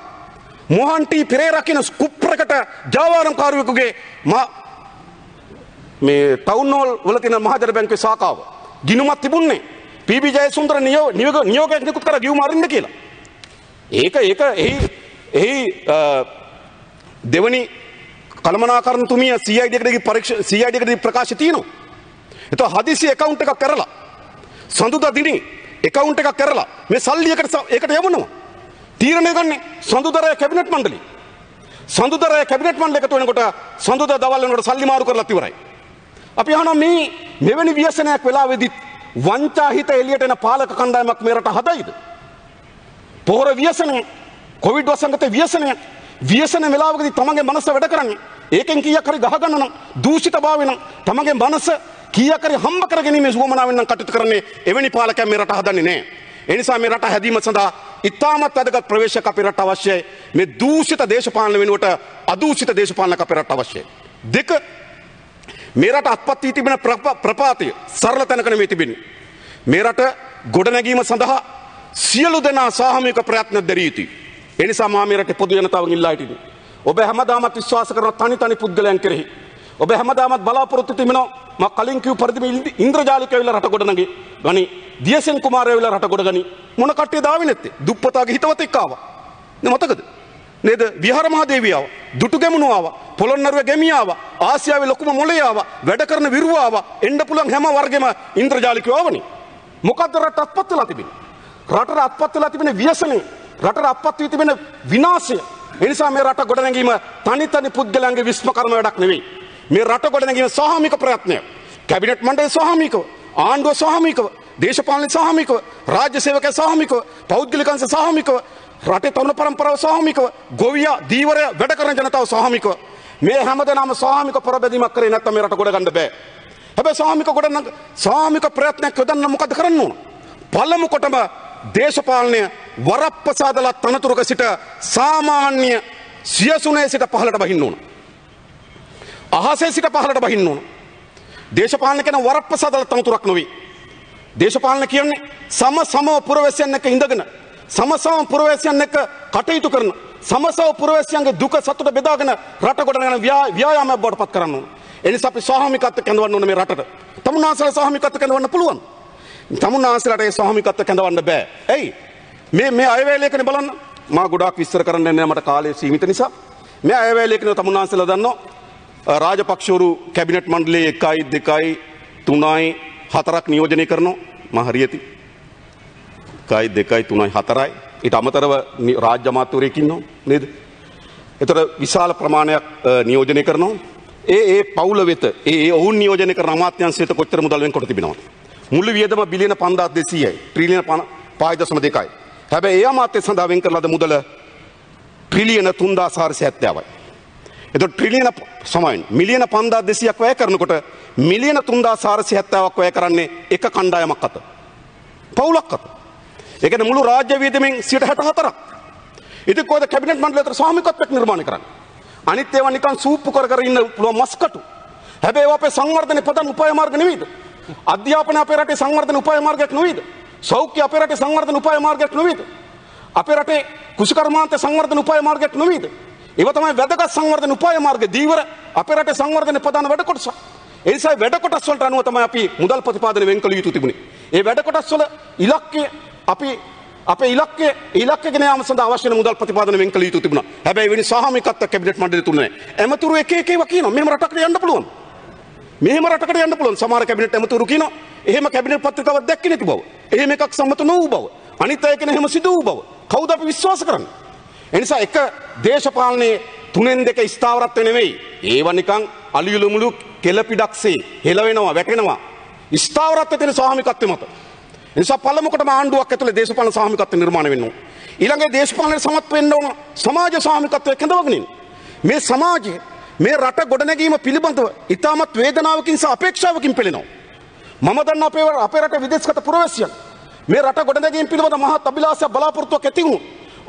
මොහන් ටී පෙරේරා කියන ස්කුප්‍රකට ජාවාරම්කාරයෙකුගේ මේ ටවුන් හෝල් වල තියෙන මහජන බැංකුවේ ශාඛාව ගිණුමක් තිබුණේ පී.බී. ජයසුන්දර නියෝගයක් නිකුත් කරා ගියුම අරින්න කියලා. ඒක එහි දෙවනි කළමනාකරණතුමිය CID එකකදී ප්‍රකාශ තියෙනවා. එතකොට හදිසි account එකක් කරලා සඳුදා දිනේ account එකක් කරලා මේ සල්ලි ඒකට යවනවා. තීරණය ගන්නේ සඳුදාරය කැබිනට් මණ්ඩලය. සඳුදාරය කැබිනට් මණ්ඩලය එකතු වෙනකොට සඳුදා දවල් වෙනකොට සල්ලි මාරු කරලා ඉවරයි. අපි අහනවා මෙවැනි ව්‍යසනයක් වෙලාවේදී වංචා හිත එළියට එන පාලක කණ්ඩායමක් මේ රට හදයිද? පොහොර ව්‍යසනය කොවිඩ් වසංගතයේ ව්‍යසනය. ව්‍යසන වෙලාවකදී තමන්ගේ මනස වැඩ කරන්නේ. ඒකෙන් කීයක් හරි ගහ ගන්න නම් දූෂිතභාවය නම් තමන්ගේ මනස කීයක් හරි හම්බ කරගැනීමේ සුවමනාවෙන් නම් කටයුතු කරන්නේ එවැනි පාලකයන් මේ රට හදන්නේ නැහැ. ඒ නිසා මේ රට හැදීම සඳහා ඉතාමත් වැදගත් ප්‍රවේශයක් අපේ රට අවශ්‍යයි. මේ දූෂිත දේශපාලන වෙනුවට අදූෂිත දේශපාලනයක් අපේ රට අවශ්‍යයි. දෙක, මේ රට අත්පත් වී තිබෙන ප්‍රපාතය සරල තැනක නෙමෙයි තිබෙන්නේ. මේ රට ගොඩනැගීම සඳහා සියලු දෙනා සාමූහික ප්‍රයත්න දැරිය යුතුයි. ඒ නිසා මා මේ රටේ පොදු ජනතාවගෙන් ඉල්ලා සිටින්නේ. ඔබ හැමදාමත් විශ්වාස කරන තනි පුද්ගලයන් කෙරෙහි ඔබ හැමදාමත් බලාපොරොත්තු තිබෙනවා මා කලින් කිව් පරිදි ඉන්ද්‍රජාලිකය විලා රට ගොඩනගේ ගනි දියසෙන් කුමාරය විලා රට ගොඩ ගනි මොන කට්ටියද ආවේ නැත්තේ? දුප්පතාගේ හිතවතෙක් ආවා. නේ මතකද? නේද? විහාර මහදේවිය ආවා. දුටුගැමුණු ආවා. පොළොන්නරුවේ ගැමිය ආවා. ආසියාවේ ලොකුම මොළේ ආවා. වැඩ කරන විරුව ආවා. එන්න පුළුවන් හැම වර්ගෙම ඉන්ද්‍රජාලිකයෝ ආවනේ. මොකද්ද රට අත්පත් වෙලා තිබෙන්නේ? රටට අත්පත් වෙලා තිබෙන ව්‍යසනේ. රටට අත්පත් වී තිබෙන විනාශය. ඒ නිසා මේ රට ගොඩනැගීම තනි පුද්ගලයන්ගේ විශ්ම කර්ම වැඩක් නෙවෙයි. මේ රට ගොඩනැගීම සාමූහික ප්‍රයත්නයක්. කැබිනට් මණ්ඩලය සාමූහිකව, ආණ්ඩුව සාමූහිකව, දේශපාලන සාමූහිකව, රාජ්‍ය සේවකයන් සාමූහිකව, පෞද්ගලික අංශ සාමූහිකව, රටේ තරුණ පරම්පරාව සාමූහිකව, ගොවියා, දීවරයා, වැඩ කරන ජනතාව සාමූහිකව. මේ හැමදෙනාම සාමූහික පරබැදීමක් කරේ නැත්නම් මේ රට ගොඩ ගන්න බෑ. හැබැයි සාමූහික ප්‍රයත්නයක් යොදන්න මොකද කරන්න ඕන? පළමු කොටම දේශපාලනය වරප්‍රසාදලා තනතුරක සිට සාමාන්‍ය සියසුනේ සිට පහළට බහින්න ඕන. අහසේ සිට පහළට බහින්න ඕන. දේශපාලන කියන වරප්‍රසාදලා තනතුරක් නෙවෙයි. දේශපාලන කියන්නේ සමව පුරවැසියන් එක්ක ඉඳගෙන සමව පුරවැසියන් එක්ක කටයුතු කරන සමව පුරවැසියන්ගේ දුක සතුට බෙදාගෙන රට ගොඩනගන ව්‍යායාමයක් බවට පත් කරන්න ඕන. ඒ නිසා අපි සාමූහිකත්වය කැඳවන්න ඕන මේ රටට. තමුන්නාන්සලා සාමූහිකත්වය කැඳවන්න පුළුවන්. තමුන්නාන්සලාට ඒ සාමූහිකත්වය කැඳවන්න බෑ. ඇයි? මේ අයවැයලේකනේ බලන්න. මා ගොඩාක් විස්තර කරන්න යන්නේ මට කාලය සීමිත නිසා. මේ අයවැයලේකනේ තමුන්නාන්සලා දන්නවා. රාජපක්ෂවරු කැබිනට් මණ්ඩලයේ 1යි 2යි 3යි 4ක් නියෝජනය කරනවා. මා හරියටි. 1යි 2යි 3යි 4යි. ඊට අමතරව රාජ්‍ය අමාත්‍යවරයෙක් ඉන්නවා නේද? ඒතර විශාල ප්‍රමාණයක් නියෝජනය කරනවා. ඒ පවුල වෙත ඔවුන් නියෝජනය කරන අමාත්‍යංශ වෙත කොච්චර මුදල් වෙන්කොට තිබෙනවද? මුළු වියදම බිලියන 5200යි. ට්‍රිලියන 5.2යි. හැබැයි ඒ අමාත්‍ය සඳහා වෙන් කරන ලද මුදල ට්‍රිලියන 3470යි. එතකොට ට්‍රිලියන මිලියන 5200ක් වැය කරනකොට මිලියන 3470ක් වැය කරන්නේ එක කණ්ඩායමක් අත. පවුලක් අත. ඒ කියන්නේ මුළු රාජ්‍ය වියදමෙන් 64%ක්. ඉතින් කොහොමද කැබිනට් මණ්ඩලයට සාමූහිකත්වයක් නිර්මාණය කරන්නේ? අනිත් ඒවා නිකන් සූප්පු කර ඉන්න පුළුවන් මස්කටු. හැබැයි ඒවා අපේ සංවර්ධන ප්‍රධාන උපාය මාර්ග නෙවෙයිද? අධ්‍යාපනය අපේ රටේ සංවර්ධන උපාය මාර්ගයක් නෙවෙයිද? සෞඛ්‍ය අපේ රටේ සංවර්ධන උපාය මාර්ගයක් නෙවෙයිද? අපේ රටේ කුෂිකර්මාන්ත සංවර්ධන උපාය මාර්ගයක් නෙවෙයිද? ඒවා තමයි වැදගත් සංවර්ධන උපාය මාර්ග. දීවර අපේ රටේ සංවර්ධන ප්‍රධාන වැඩ කොටස. ඒ නිසා වැඩ කොටස් වලට අනුව තමයි අපි මුදල් ප්‍රතිපාදනය වෙන් කළ යුතු තිබුණේ. ඒ වැඩ කොටස් වල ඉලක්කය අපි අපේ ඉලක්කය ගෙන යාම සඳහා අවශ්‍ය වෙන මුදල් ප්‍රතිපාදනය වෙන් කළ යුතු තිබුණා. හැබැයි වෙන සාමූහිකත්වයක් කැබිනට් මණ්ඩලය තුල නැහැ. ඇමතුරු එක ඒවා කියනවා මෙහෙම රටකට යන්න පුළුවන්. මෙහෙම රටකට යන්න පුළුවන්. සමහර කැබිනට් ඇමතුරු කියනවා එහෙම කැබිනට් පත්‍රිකාවක් දැක්කේ නැති බව. එහෙම එකක් සම්මත නොවූ බව. අනිත් අය කියන එහෙම සිදු වූ බව. කවුද අපි විශ්වාස කරන්නේ? ඒ නිසා එක දේශපාලනයේ 3-2 ස්ථාවරත්වය නෙවෙයි. ඒවා නිකන් අලියුලුමුළු කෙලපිඩක්සේ හෙලවෙනවා වැටෙනවා. ස්ථාවරත්වය තියෙන සාමූහිකත්වය මත. ඒ නිසා පළමුවටම ආණ්ඩුවක් ඇතුලේ දේශපාලන සාමූහිකත්වය නිර්මාණය වෙන්න ඕන. ඊළඟේ දේශපාලනයේ සමත් වෙන්න ඕන සමාජ සාමූහිකත්වය කැඳවගෙන ඉන්න. මේ සමාජයේ මේ රට ගොඩනැගීම පිළිබඳව ඉතාමත් වේදනාවකින් සහ අපේක්ෂාවකින් පෙළෙනවා. මම දන්න අපේ රට විදේශගත පුරවැසියන් මේ රට ගොඩනැගීම පිළිබඳ මහත් අභිලාෂයක් බලාපොරොත්තුවක් ඇති වුණු.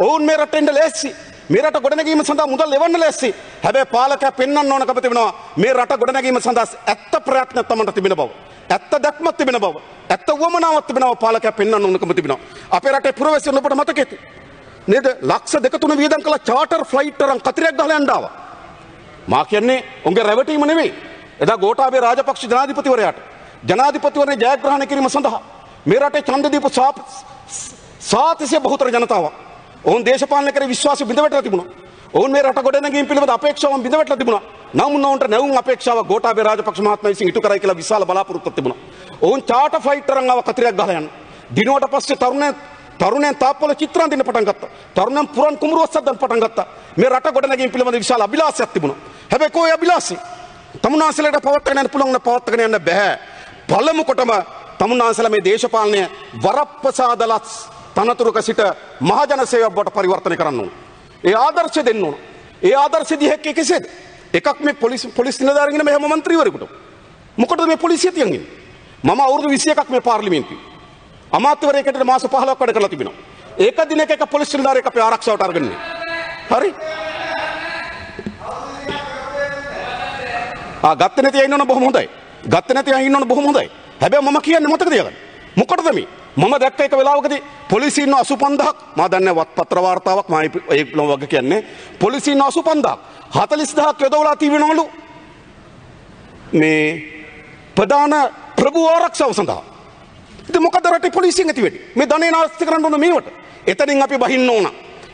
ඔවුන් මේ රට එන්න ලෑස්ති. මේ රට ගොඩනැගීම සඳහා මුදල් ලෙවන්න ලෑස්ති. හැබැයි පාලකයා පෙන්වන්න ඕන කම තිබෙනවා මේ රට ගොඩනැගීම සඳහා ඇත්ත ප්‍රයත්න තමන්ට තිබෙන බව. ඇත්ත දැක්මක් තිබෙන බව. ඇත්ත වමනාවක් තිබෙන බව පාලකයා පෙන්වන්න ඕන කම තිබෙනවා. අපේ රටේ පුරවැසියන් ඔබට මතකෙද? නේද? ලක්ෂ 2-3 වියදම් කළ චාටර් ෆ්ලයිට් තරම් කතරයක් ගහලා යන්න ආවා. මා කියන්නේ උන්ගේ රැවටීම නෙවෙයි. එදා ගෝඨාභය රාජපක්ෂ ජනාධිපතිවරයාට ජනාධිපතිවරණය ජයග්‍රහණය කිරීම සඳහා මේ රටේ ඡන්ද දීපු සාතිශය බහුතර ජනතාවක්. ඔවුන් දේශපාලන කරේ විශ්වාසය බිඳවැටලා තිබුණා. ඔවුන් මේ රට ගොඩනැගීම පිළිබඳ අපේක්ෂාවන් බිඳවැටලා තිබුණා. නමුත් ඔවුන්ට නැවුම් අපේක්ෂාවක් ගෝඨාභය රාජපක්ෂ මහත්මයා විසින් ඉටු කරයි කියලා විශාල බලාපොරොත්තුවක් තිබුණා. ඔවුන් චාටර් ෆ්ලයිට් තරම් ආව කතරයක් ගහලා යන්න. දිනුවට පස්සේ තරුණයන් තාප්පවල චිත්‍ර අඳින්න පටන් ගත්තා. තරුණයන් පුරන් කුඹුරුවක් සද්දන්න පටන් ගත්තා. මේ රට ගොඩනැගීම පිළිබඳ විශාල අභිලාෂයක් තිබුණා. හැබැයි කොයි අභිලාෂය? තමුන්නාන්සලට පවත්වාගෙන යන්න පුළුවන් පවත්වාගෙන යන්න බෑ. පළමු කොටම තමුන්නාන්සලා මේ දේශපාලනය වරප්‍රසාදලත් තනතුරක සිට මහජන සේවයක් බවට පරිවර්තනය කරන්න ඕනේ. ඒ ආදර්ශය දෙන්න ඕන. ඒ ආදර්ශය දී හැක්කේ කෙසේද? එකක් මේ පොලිස් නිලධාරීන් මේ හැම മന്ത്രിවරයෙකුට. මොකටද මේ පොලිසිය තියන්නේ? මම අවුරුදු 21ක් මේ පාර්ලිමේන්තුවේ අමාත්‍යවරයෙකුට මාස 15ක් වැඩ කරලා තිබෙනවා. ඒක දිනක එක පොලිස් නිලධාරියෙක් අපේ ආරක්ෂාවට අරගෙන ඉන්නේ. හරි? ගත්තේ නැති අය ඉන්නවනේ බොහොම හොඳයි. ගත්තේ නැති අය ඉන්නවනේ බොහොම හොඳයි. හැබැයි මම කියන්නේ මතක තියාගන්න. මොකටද මේ? මම දැක්ක එක වෙලාවකදී පොලිසිය ඉන්න 85000ක් මා දන්නේ පත්‍ර වාර්තාවක් මම ඒක වගේ කියන්නේ පොලිසිය ඉන්න 85000ක් 40000ක් යොදවලා තිබෙනවලු මේ ප්‍රධාන ප්‍රභූ ආරක්ෂාව සඳහා. ඉතින් මොකද රටේ පොලිසියෙන් ඇති වෙන්නේ? මේ ධනෙ නාස්ති කරන්න ඕන මේවට. එතනින් අපි බහින්න ඕන.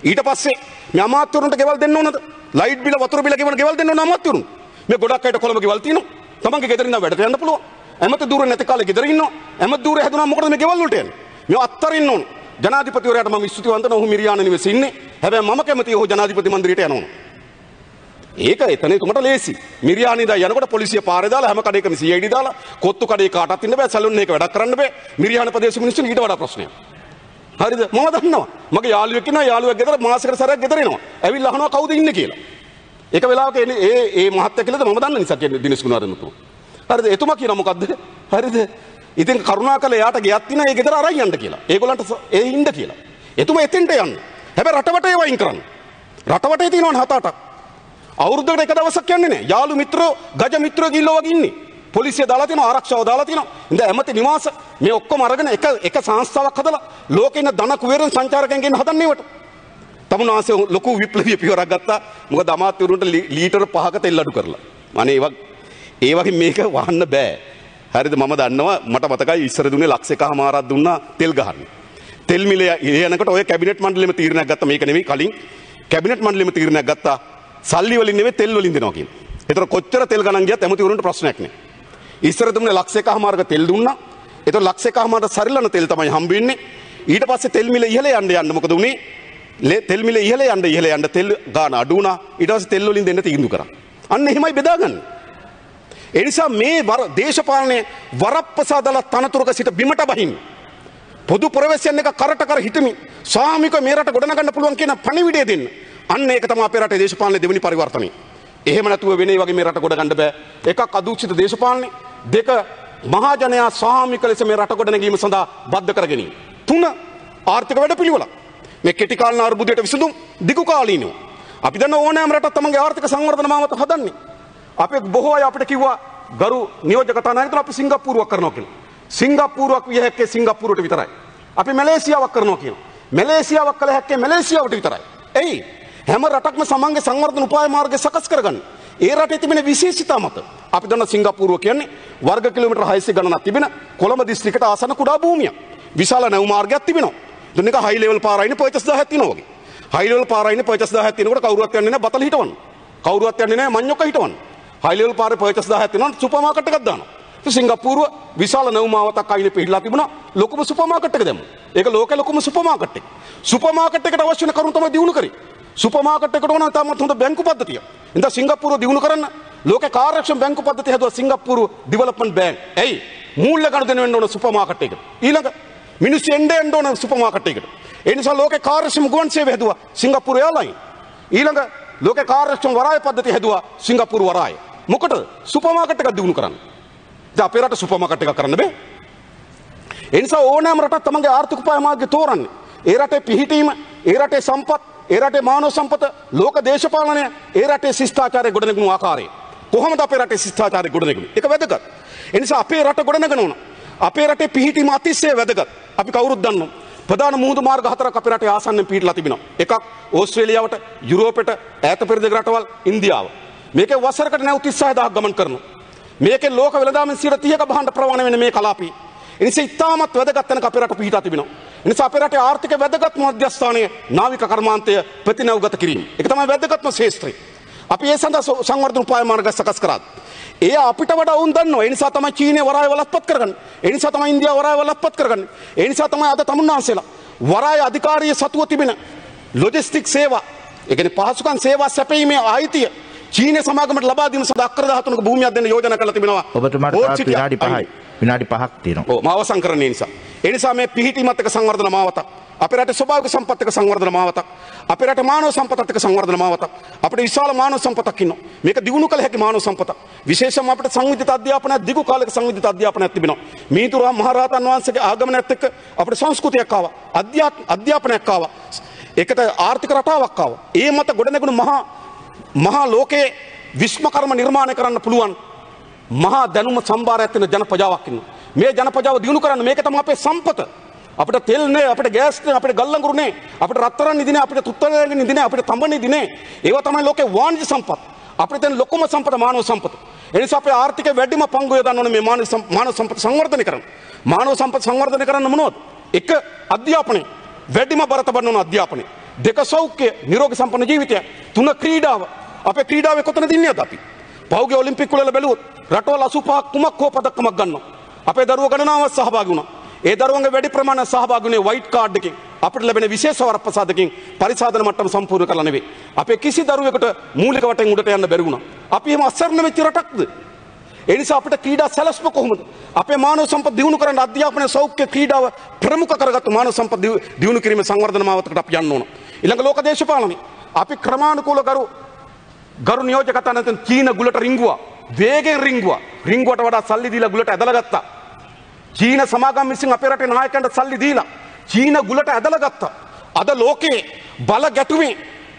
ඊට පස්සේ මේ අමාත්‍යවරුන්ට ගෙවල් දෙන්න ඕනද? ලයිට් බිල වතුර බිල ගෙවන ගෙවල් දෙන්න ඕන අමාත්‍යවරුන්. මේ ගොඩක් අයට කොළඹ ගෙවල් තියෙනවා. තමන්ගේ ගෙදරින් ඉඳන් වැඩට යන්න පුළුවන්. ඇමති දූර නැති කාලේ ගෙදර ඉන්නවා. ඇමති දූර හැදුනා මොකටද මේ ගෙවල් වලට යන්නේ? මේ අත්තරින්න ඕන. ජනාධිපතිවරයාට මම ස්තුතිවන්ත වෙනවා. ඔහු මිරියාන නිවෙසේ ඉන්නේ. හැබැයි මම කැමතියි ඔහු ජනාධිපති මන්දිරයට යනවා. ඒක එතන තුමට ලේසි. මිරියානි දා යනකොට පොලිසිය පාරේ දාලා හැම කඩේකම CID දාලා කොත්තු කඩේ කාටවත් ඉන්න බෑ. සැලුන් එක වැඩක් කරන්න බෑ. මිරියාන ප්‍රදේශ මිනිස්සුන් ඊට වඩා ප්‍රශ්නයක්. හරිද? මම දන්නවා. මගේ යාළුවෙක් ඉන්නවා. යාළුවෙක් ගෙදර මාසෙකට සැරයක් ගෙදර එනවා. ඇවිල්ලා අහනවා කවුද ඉන්නේ කියලා. ඒක වෙලාවක ඒ මහත්තයා කියලාද මම දන්න නිසා කියන්නේ දිනේෂ් ගුණවර්ධන තුමා. හරිද? එතුමා කියනවා මොකද්ද? හරිද? ඉතින් කරුණාකර එයාට ගියක් තියෙන ඒ ගෙදර අරන් යන්න කියලා. ඒගොල්ලන්ට ඒ ඉන්න කියලා. එතුමා එතෙන්ට යන්න. හැබැයි රටවටේ වයින් කරන්න. රටවටේ තියෙනවනේ 7-8ක්. අවුරුද්දකට එක දවසක් යන්නේ නැහැ. යාළු මිත්‍රෝ, ගජ මිත්‍රෝ ගිල්ලෝ වගේ ඉන්නේ. පොලිසිය දාලා තියෙනවා, ආරක්ෂාව දාලා තියෙනවා. ඉතින් ඇමති නිවාස මේ ඔක්කොම අරගෙන එක සංස්ථාවක් හදලා ලෝකේ ඉන්න ධන කුවේරන් සංචාරකයන් ගෙන්න හදන්නේ ඒවට. තමුන්වහන්සේ ලොකු විප්ලවීය පියවරක් ගත්තා. මොකද අමාත්‍යවරුන්ට ලීටර් 5ක තෙල් අඩු කරලා. අනේ ඒ වගේ මේක වහන්න බෑ. හරිද? මම දන්නවා මට මතකයි ඉස්සර දුන්නේ ලක්ෂ එකමාරක් දුන්නා තෙල් ගහන්න. තෙල් මිල යනකොට ඔය කැබිනට් මණ්ඩලෙම තීරණයක් ගත්තා. මේක නෙමෙයි කලින් කැබිනට් මණ්ඩලෙම තීරණයක් ගත්තා. සල්ලි වලින් නෙමෙයි තෙල් වලින් දෙනවා කියන. ඒතර කොච්චර තෙල් ගණන් ගියත් ඇමතිවරුන්ට ප්‍රශ්නයක් නෑ. ඉස්සර දුන්නේ ලක්ෂ එකමාරක තෙල් දුන්නා. ඒතර ලක්ෂ එකමාරට සරිලන තෙල් තමයි හම්බ වෙන්නේ. ඊට පස්සේ තෙල් මිල ඉහළ යන්න මොකද උනේ? තෙල් මිල ඉහළ යන්න තෙල් ගාන අඩු වුණා. ඊට පස්සේ තෙල් වලින් දෙන්න තීන්දුව කරා. අන්න එහෙමයි බෙදාගන්නේ. ඒ නිසා මේ දේශපාලනයේ වරප්‍රසාදලා තනතුරක සිට බිමට බහින්න. පොදු ප්‍රවේශයන් එක කරට කර හිටමින් සාමික මේ රට ගොඩනගන්න පුළුවන් කියන පණිවිඩය දෙන්න. අන්න ඒක තමයි අපේ රටේ දේශපාලනයේ දෙවෙනි පරිවර්තනය. එහෙම නැතුව වෙන්නේ වගේ මේ රට ගොඩගන්න බෑ. එකක් අදූෂිත දේශපාලනය, දෙක මහා ජනයා සාමික ලෙස මේ රට ගොඩනැගීම සඳහා බද්ධ කර ගැනීම. තුන ආර්ථික වැඩපිළිවෙල. මේ කෙටි කාලීන අර්බුදයට විසඳුම් දිගු කාලීනව. අපි දන්න ඕනෑම රටක් තමන්ගේ ආර්ථික සංවර්ධන මාවත හදන්නේ. අපේ බොහෝ අය අපිට කිව්වා ගරු නියෝජක කතානායකතුමා අපි සිංගප්පූරුවක් කරනවා කියලා. සිංගප්පූරුවක් විය හැක්කේ සිංගප්පූරුවට විතරයි. අපි මැලේසියාවක් කරනවා කියනවා. මැලේසියාවක් කළ හැක්කේ මැලේසියාවට විතරයි. එයි හැම රටක්ම සමන්ගේ සංවර්ධන උපාය මාර්ගය සකස් කරගන්න. ඒ රටේ තිබෙන විශේෂිතා මත අපි දන්න සිංගප්පූරුව කියන්නේ වර්ග කිලෝමීටර් 600 ගණනක් තිබෙන කොළඹ දිස්ත්‍රික්කයට ආසන්න කුඩා භූමියක්. විශාල නැව් මාර්ගයක් තිබෙනවා. දුන්නේක හයි ලෙවල් පාරයිනේ පර්චස් 1000ක් තියෙනවා වගේ. හයි ලෙවල් පාරයිනේ පර්චස් 1000ක් තියෙනකොට කවුරුවත් යන්නේ නැහැ බතල හිටවන්න. කවුරුවත් යන්නේ නැහැ මඤ්ඤොක්ක හිටවන්න. හයි ලෙවල් පාරේ පර්චස් 1000ක් තියෙනවා සුපර් මාකට් එකක් දානවා. ඉතින් සිංගප්පූරුව විශාල නැව් මාවතක් අයිනේ පිටලා තිබුණා. ලොකුම සුපර් මාකට් එක දැම්මා. ඒක ලෝකේ ලොකුම සුපර් මාකට් එක. සුපර් මාකට් එකට අවශ්‍ය වෙන කරුණු තමයි දිනු කරේ. සුපර් මාකට් එකට ඕන තාමත් හොඳ බැංකු පද්ධතිය. ඉතින් සිංගප්පූරුව දිනු කරන්න ලෝකේ කාර්යක්ෂම බැංකු පද්ධතිය හදුවා සිංගප්පූරුව ඩෙවලොප්මන්ට් බැංක්. එයි මූල්‍ය ගනුදෙනු වෙන්න ඕන සුපර් මාකට් එකට. ඊළඟ මිනිස්සු එන්න ඕන සුපර් මාකට් එකට. ඒ නිසා ලෝකේ කාර්යක්ෂම ගුවන් සේවය හදුවා සිංගප්පූරු එයාලයින්. ඊළඟ ලෝකේ කාර්යක්ෂම වරාය පද්ධතිය හදුවා සිංගප්පූරු වරාය. මොකටද? සුපර් මාකට් එකක් දිනු කරන්න. දැන් අපේ රට සුපර් මාකට් එකක් කරන්න බෑ. ඒ නිසා ඕනෑම රටක් තමන්ගේ ආර්ථික උපාය මාර්ගය තෝරන්නේ. ඒ රටේ පිහිටීම, ඒ රටේ සම්පත්, ඒ රටේ මානව සම්පත, ලෝක දේශපාලනය, ඒ රටේ ශිෂ්ටාචාරය ගොඩනගන ආකාරය. කොහොමද අපේ රටේ ශිෂ්ටාචාරය ගොඩනගන්නේ? ඒක වැදගත්. ඒ නිසා අපේ රට ගොඩනගන ඕන. අපේ රටේ පිහිටීම අතිශය වැදගත්. අපි කවුරුත් දන්නවා. ප්‍රධාන මුහුදු මාර්ග 4ක් අපේ රටේ ආසන්නෙන් පිහිටලා තිබෙනවා. එකක් ඕස්ට්‍රේලියාවට, යුරෝපෙට, ඈත පෙරදිග රටවල්, ඉන්දියාව. මේකේ වසරකට නැව් 36000ක් ගමන් කරනවා. මේකේ ලෝක වෙළඳාමෙන් 30%ක භාණ්ඩ ප්‍රවාහණය වෙන මේ කලාපී. ඒ නිසා ඉතාමත් වැදගත් තැනක අපේ රට පිහිටා තිබෙනවා. ඒ නිසා අපේ රටේ ආර්ථික වැදගත් මධ්‍යස්ථානයේ නාවික කර්මාන්තය ප්‍රතිනවගත කිරීම. ඒක තමයි වැදගත්ම ශේෂ්ත්‍රය. අපි ඒ සඳහා සංවර්ධන උපාය මාර්ග සකස් කරා. ඒ අපිට වඩා වුන් දන්නවා. ඒ නිසා තමයි චීනය වරාය වලත්පත් කරගන්නේ. ඒ නිසා තමයි ඉන්දියාව වරාය වලත්පත් කරගන්නේ. ඒ නිසා තමයි අද තමුන්නාන්සේලා වරාය අධිකාරිය සතුව තිබෙන ලොජිස්ටික් සේවා, ඒ කියන්නේ පහසුකම් සේවා සැපීමේ ආයිතිය චීන සමාගමට ලබා දීම සඳහා අක්කර 13ක භූමියක් දෙන්න යෝජනා කරලා තිබෙනවා. ඔබතුමාට විනාඩි 5යි. විනාඩි 5ක් තියෙනවා. ඔව් මාව සංකරණය නිසා. ඒ නිසා මේ පිහිටීමත් එක්ක සංවර්ධන මාවත අපේ රටේ ස්වභාවික සම්පත් එක සංවර්ධන මාවතක්. අපේ රටේ මානව සම්පතත් එක්ක සංවර්ධන මාවතක්. අපිට විශාල මානව සම්පතක් ඉන්නවා. මේක දියුණු කළ හැකි මානව සම්පතක්. විශේෂයෙන්ම අපිට සංවිධිත අධ්‍යාපනයක් දිගු කාලයක සංවිධිත අධ්‍යාපනයක් තිබෙනවා. මීතුරා මහරහතන් වහන්සේගේ ආගමනයත් එක්ක අපිට සංස්කෘතියක් ආවා. අධ්‍යාපනයක් ආවා. ඒකට ආර්ථික රටාවක් ආවා. ඒ මත ගොඩනැගුණු මහා ලෝකයේ විශ්ව කර්ම නිර්මාණය කරන්න පුළුවන් මහා දැනුම සම්භාරයක් තියෙන ජනපජාවක් ඉන්නවා. මේ ජනපජාව දියුණු කරන්න මේක තමයි අපේ සම්පත. අපිට තෙල් නේ, අපිට ගෑස් නේ, අපිට ගල්ලංගුරු නේ, අපිට රත්තරන් නිදි නේ, අපිට තුත්තලෙන් නිදි නේ, අපිට තඹ නිදි නේ. ඒවා තමයි ලෝකේ වාණිජ සම්පත්. අපිට තියෙන ලොකුම සම්පත මානව සම්පත. ඒ නිසා අපේ ආර්ථිකයේ වැඩිම පංගුව යොදන්න ඕනේ මේ මානව සම්පත සංවර්ධනය කරන්න. මානව සම්පත සංවර්ධනය කරන්න මොනවද? එක අධ්‍යාපනය. වැඩිම බර තබන්න ඕන අධ්‍යාපනය. දෙක සෞඛ්‍ය, නිරෝගී සම්පන්න ජීවිතය. තුන ක්‍රීඩාව. අපේ ක්‍රීඩාවේ කොතනද ඉන්නේ අද අපි? පහුගිය ඔලිම්පික් වල බැලුවොත් රටවල් 85ක් කුමක් හෝ පදක්කමක් ගන්නවා. අපේ දරුවෝ ගණනාවක් සහභාගී වුණා. ඒ දරුවන්ගේ වැඩි ප්‍රමාණයක් සහභාගී වුණේ වයිට් කාඩ් එකකින්. අපිට ලැබෙන විශේෂ වරප්‍රසාදකින් පරිසාදන මට්ටම සම්පූර්ණ කරලා නෙවෙයි. අපේ කිසි දරුවෙකුට මූලික වටෙන් උඩට යන්න බැරි වුණා. අපි එහෙම අසරණ වෙච්ච රටක්ද? ඒ නිසා අපිට ක්‍රීඩා සැලැස්ම කොහොමද? අපේ මානව සම්පත් දියුණු කරන්න අධ්‍යාපනය, සෞඛ්‍ය, ක්‍රීඩාව ප්‍රමුඛ කරගත්තු මානව සම්පත් දියුණු කිරීමේ සංවර්ධන මාවතකට අපි යන්න ඕන. ඊළඟ ලෝක දේශපාලනය. අපි ක්‍රමානුකූල ගරු නියෝජකයන් නැත්නම් චීන ගුලට රිංගුවා. වේගෙන් රිංගුවට වඩා සල්ලි දීලා ගුලට ඇදලා ගත්තා. චීන සමාගම් විසින් අපේ රටේ නායකයන්ට සල්ලි දීලා චීන ගුලට ඇදලා ගත්තා. අද ලෝකේ බල ගැටුමේ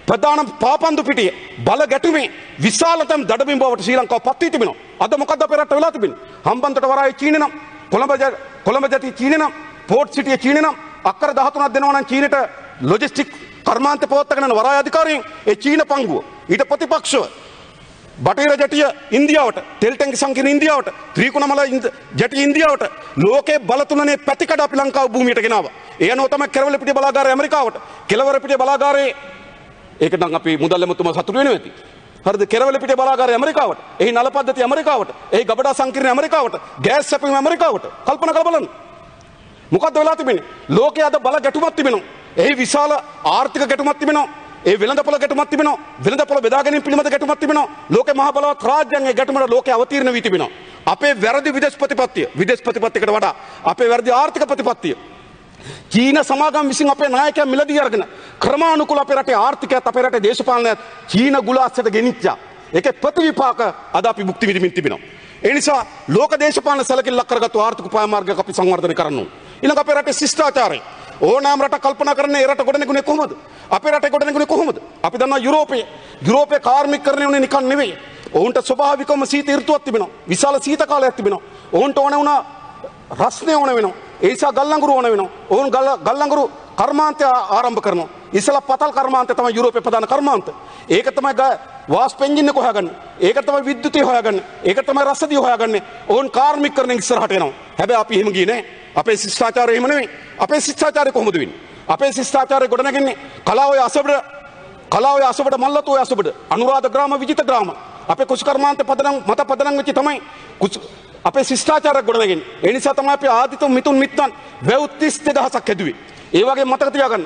ප්‍රධාන පාපන්දු පිටියේ බල ගැටුමේ විශාලතම දඩබිම් බවට ශ්‍රී ලංකාව පත් වී තිබෙනවා. අද මොකද්ද අපේ රට වෙලා තිබෙන්නේ? හම්බන්තොට වරායේ චීන නම්, කොළඹ ජැති චීන නම්, පෝට් සිටියේ චීන නම්, අක්කර 13ක් දෙනවා නම් චීනට ලොජිස්ටික් කර්මාන්ත පවත්වාගෙන යන වරාය අධිකාරියෙන් ඒ චීන පංගුව ඊට ප්‍රතිපක්ෂව බටහිර ජැටිය ඉන්දියාවට, තෙල් ටැංකි සංකීර්ණ ඉන්දියාවට, ත්‍රිකුණමල ජැටිය ඉන්දියාවට ලෝකේ බල තුනනේ පැතිකඩ අපි ලංකාව භූමියට ගෙනාවා. ඒ අනුව තමයි කෙරවලපිටිය බලාගාරය ඇමරිකාවට, කෙළවරපිටිය බලාගාරයේ ඒක නම් අපි මුදල් ඇමතුමා සතුටු වෙනවා ඇති. හරිද? කෙරවලපිටිය බලාගාරය ඇමරිකාවට, එහි නල පද්ධතිය ඇමරිකාවට, එහි ගබඩා සංකීර්ණ ඇමරිකාවට, ගෑස් සැපයීම ඇමරිකාවට. කල්පනා කරලා බලන්න. මොකද්ද වෙලා තිබෙන්නේ? ලෝකයේ අද බල ගැටුමක් තිබෙනවා. එහි විශාල ආර්ථික ගැටුමක් තිබෙනවා. ඒ වෙළඳපොළ ගැටුමක් තිබෙනවා. වෙළඳපොළ බෙදා ගැනීම පිළිබඳ ගැටුමක් තිබෙනවා. ලෝකේ මහ බලවත් රාජ්‍යයන්ගේ ගැටුමට ලෝකේ අවතීර්ණ වී තිබෙනවා. අපේ වැරදි විදේශ ප්‍රතිපත්තියකට වඩා අපේ වැරදි ආර්ථික ප්‍රතිපත්තිය චීන සමාගම් විසින් අපේ නායකයන් මිලදී අරගෙන ක්‍රමානුකූල අපේ රටේ ආර්ථිකයත් අපේ රටේ දේශපාලනයත් චීන ගුලාස්සට ගෙනිච්චා. ඒකේ ප්‍රතිවිපාක අද අපි භුක්ති විඳින්න තිබෙනවා. ඒ නිසා ලෝක දේශපාලන සැලකිල්ලක් කරගත්තු ආර්ථික උපායමාර්ගයක් අපි සංවර්ධනය කරන්න ඕන. ඊළඟ අපේ රටේ ශිෂ්ටාචාරය. ඕනෑම රටක් කල්පනා කරන්නේ ඒ රට ගොඩනැගුණේ කොහොමද? අපේ රටේ ගොඩනැගුණේ කොහොමද? අපි දන්නවා යුරෝපයේ කාර්මිකකරණය උනේ නිකන් නෙවෙයි. ඔවුන්ට ස්වභාවිකවම සීත ඍතුවක් තිබෙනවා. විශාල සීත කාලයක් තිබෙනවා. ඔවුන්ට ඕන වුණා රස්නේ ඕන වෙනවා. ඒ නිසා ගල්ලංගුරු ඕන වෙනවා. ඔවුන් ගල්ලංගුරු කර්මාන්තය ආරම්භ කරනවා. ඉස්සලා පතල් කර්මාන්තය තමයි යුරෝපයේ ප්‍රධාන කර්මාන්ත. ඒක තමයි වාස්ප එන්ජින් එක හොයාගන්නේ. ඒක තමයි විද්‍යුතය හොයාගන්නේ. ඒක තමයි රසදිය හොයාගන්නේ. ඔවුන් කාර්මිකකරණයෙන් ඉස්සරහට එනවා. හැබැයි අපි එහෙම ගියේ නෑ. අපේ ශිෂ්ටාචාරය එහෙම නෙවෙයි. අපේ ශිෂ්ටාචාරය කොහොමද වෙන්නේ? අපේ ශිෂ්ටාචාරය ගොඩනගන්නේ කලාවේ අසබඩ මල්ලතෝයේ අසබඩ අනුරාධ ග්‍රාම විජිත ග්‍රාම අපේ කුෂ්කර්මාන්ත පදනම් වෙච්ච තමයි අපේ ශිෂ්ටාචාරය ගොඩනගන්නේ. ඒ නිසා තමයි අපි ආදිත මිතුන් මිත්තන් වැව් 32000ක් හැදුවේ. ඒ වගේ මතක තියාගන්න.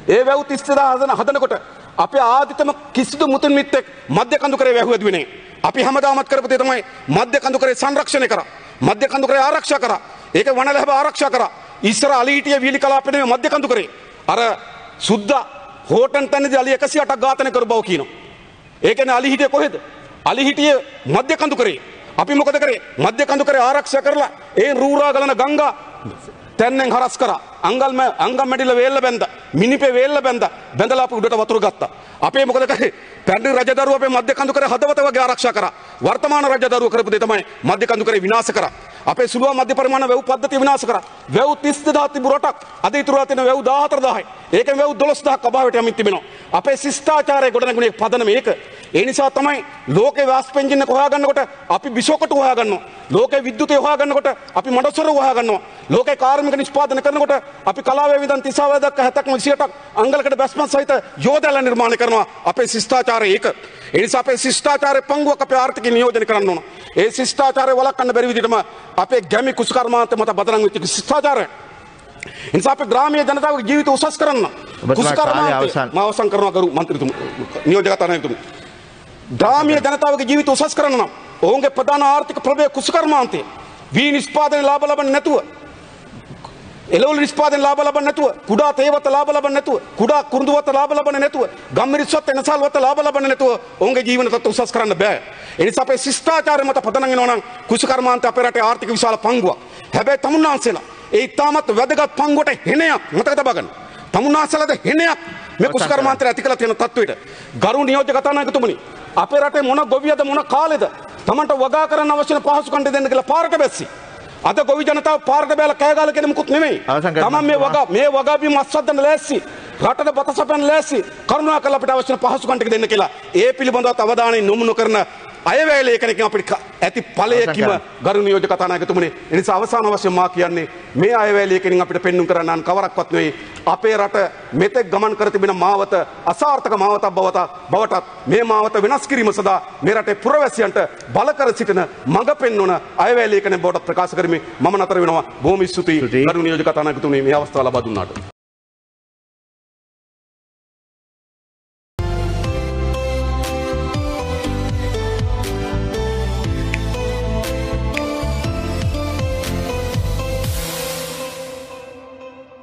ඒ වැව් 32000 හදනකොට අපේ ආදිතම කිසිදු මුතුන් මිත්තෙක් මධ්‍ය කඳුකරේ වැහුව දුවේ නැහැ. අපි හැමදාමත් කරපු දේ තමයි මධ්‍ය කඳුකරේ සංරක්ෂණය කරා. මධ්‍ය කඳුකරේ ආරක්ෂා කරා. ඒක වනලැබ ආරක්ෂා කරා. ඉස්සර අලිහිටිය වීලි කලාපේ නෙමෙයි මධ්‍ය කඳුකරේ. අර සුද්දා හෝටන් තැනදී අලි 108ක් ඝාතනය කර බව කියනවා. ඒ කියන්නේ අලිහිටිය කොහෙද? අලිහිටිය මධ්‍ය කඳුකරේ. අපි මොකද කරේ? මධ්‍ය කඳුකරේ ආරක්ෂා කරලා ඒ රූරා ගලන ගංගා තැන්නෙන් හරස් කරා. අංගම් මැඩිල වේල්ල බැඳ. මිනිපේ වේල්ල බැඳ. බැඳලා අපි උඩට වතුර ගත්තා. අපේ මොකද කරේ? පැරණි රජදරුව අපේ මධ්‍ය කඳුකරේ හදවත වගේ ආරක්ෂා කරා. වර්තමාන රජදරුව කරපු දේ තමයි මධ්‍ය කඳුකරේ විනාශ කරා. අපේ සුළුව මධ්‍ය පරිමාණ වැව් පද්ධතිය විනාශ කරා. වැව් 32000 තිබු රටක් අද ඉතුරුලා තියෙන වැව් 14000යි. ඒකෙන් වැව් 12000ක් අභාවයට යමින් තිබෙනවා. අපේ ශිෂ්ටාචාරයේ ගොඩනැගුණේ පදනම මේක. ඒ නිසා තමයි ලෝකේ වාස්ප එන්ජින් එක හොයාගන්නකොට අපි බිසෝකට හොයාගන්නවා. ලෝකේ විද්‍යුතය හොයාගන්නකොට අපි මඩසොර හොයාගන්නවා. ලෝකේ කාර්මික නිෂ්පාදනය කරනකොට අපි කලාවේ විදන් 30 දක්වා 70ක් 28ක් අංගලකට බැස්මත් සහිත යෝධයල නිර්මාණය කරනවා. අපේ ශිෂ්ටාචාරය ඒක. ඒ නිසා අපේ ශිෂ්ටාචාරයේ පංගුවක් අපේ ආර්ථිකය නියෝජනය කරන්න ඕන. ඒ ශිෂ්ටාචාරය වළක්වන්න බැරි විදිහටම අපේ ගැමි කුසකර්මාන්ත මත බදනම් වෙච්ච ශිෂ්ටාචාරය. ඒ නිසා අපේ ග්‍රාමීය ජනතාවගේ ජීවිත උසස් කරන්න කුසකර්මාන්ත මා අවසන් කරනවා කරු මන්ත්‍රීතුමා නියෝජකතාවතුමා. ග්‍රාමීය ජනතාවගේ ජීවිත උසස් කරන්න නම් ඔවුන්ගේ ප්‍රධාන ආර්ථික ප්‍රභේය කුසකර්මාන්තය වී නිෂ්පාදනයේ ලාභ ලබන්නේ නැතුව එළවලු නිෂ්පාදන ලාභ ලබන්නේ නැතුව, කුඩා තේවත ලාභ ලබන්නේ නැතුව, කුඩා කුරුඳුවත ලාභ ලබන්නේ නැතුව, ගම්මිරිස්සොත් එනසල්වත ලාභ ලබන්නේ නැතුව ඔවුන්ගේ ජීවන තත්ත්ව උසස් කරන්න බෑ. ඒ නිසා අපේ ශිෂ්ටාචාරය මත පදනම් වෙනවා නම් කුෂිකර්මාන්ත අපේ රටේ ආර්ථික විශාල පංගුවක්. හැබැයි තමුන්නාන්සේලා ඒ ඉතාමත් වැදගත් පංගුවට හෙනයක් මතක තබා ගන්න. තමුන්නාන්සේලාද හෙනයක් මේ කුෂිකර්මාන්තය ඇති කළ තියෙන තත්ත්වයට. ගරු නියෝජ්‍ය කතානායකතුමනි, අපේ රටේ මොන ගොවියද මොන කාලෙද තමන්ට වගා කරන්න අවශ්‍ය පහසුකම් දෙන්න කියලා පාරට බැස්සි. අද ගොවි ජනතාව පාරට බැලලා කෑ ගාලා කියන මුකුත් නෙමෙයි. තමන් මේ වගාබීම අස්වද්දන්න ලෑස්ති. රටට බත සපයන්න ලෑස්ති. කරුණාකරලා අපිට අවශ්‍ය පහසුකම් ටික දෙන්න කියලා. ඒ පිළිබඳව අවධානය යොමු නොකරන අයවැය ලේඛනකින් අපිට ඇති ඵලය කිම ගරු නියෝජ්‍ය කතානායකතුමනි. ඒ නිසා අවසාන වශයෙන් මා කියන්නේ මේ අයවැය ලේඛනකින් අපිට පෙන්වන්න කරන්න කවරක්වත් නෙවෙයි. අපේ රට මෙතෙක් ගමන් කර තිබෙන මාවත අසාර්ථක මාවතක් බවටත් මේ මාවත වෙනස් කිරීම සඳහා මේ රටේ පුරවැසියන්ට බල කර සිටින මඟ පෙන්වන අයවැය ලේඛනය බවට ප්‍රකාශ කරමින් මම නතර වෙනවා. බොහොම ස්තුතියි ගරු නියෝජ්‍ය කතානායකතුමනි මේ අවස්ථාව ලබා දුන්නාට.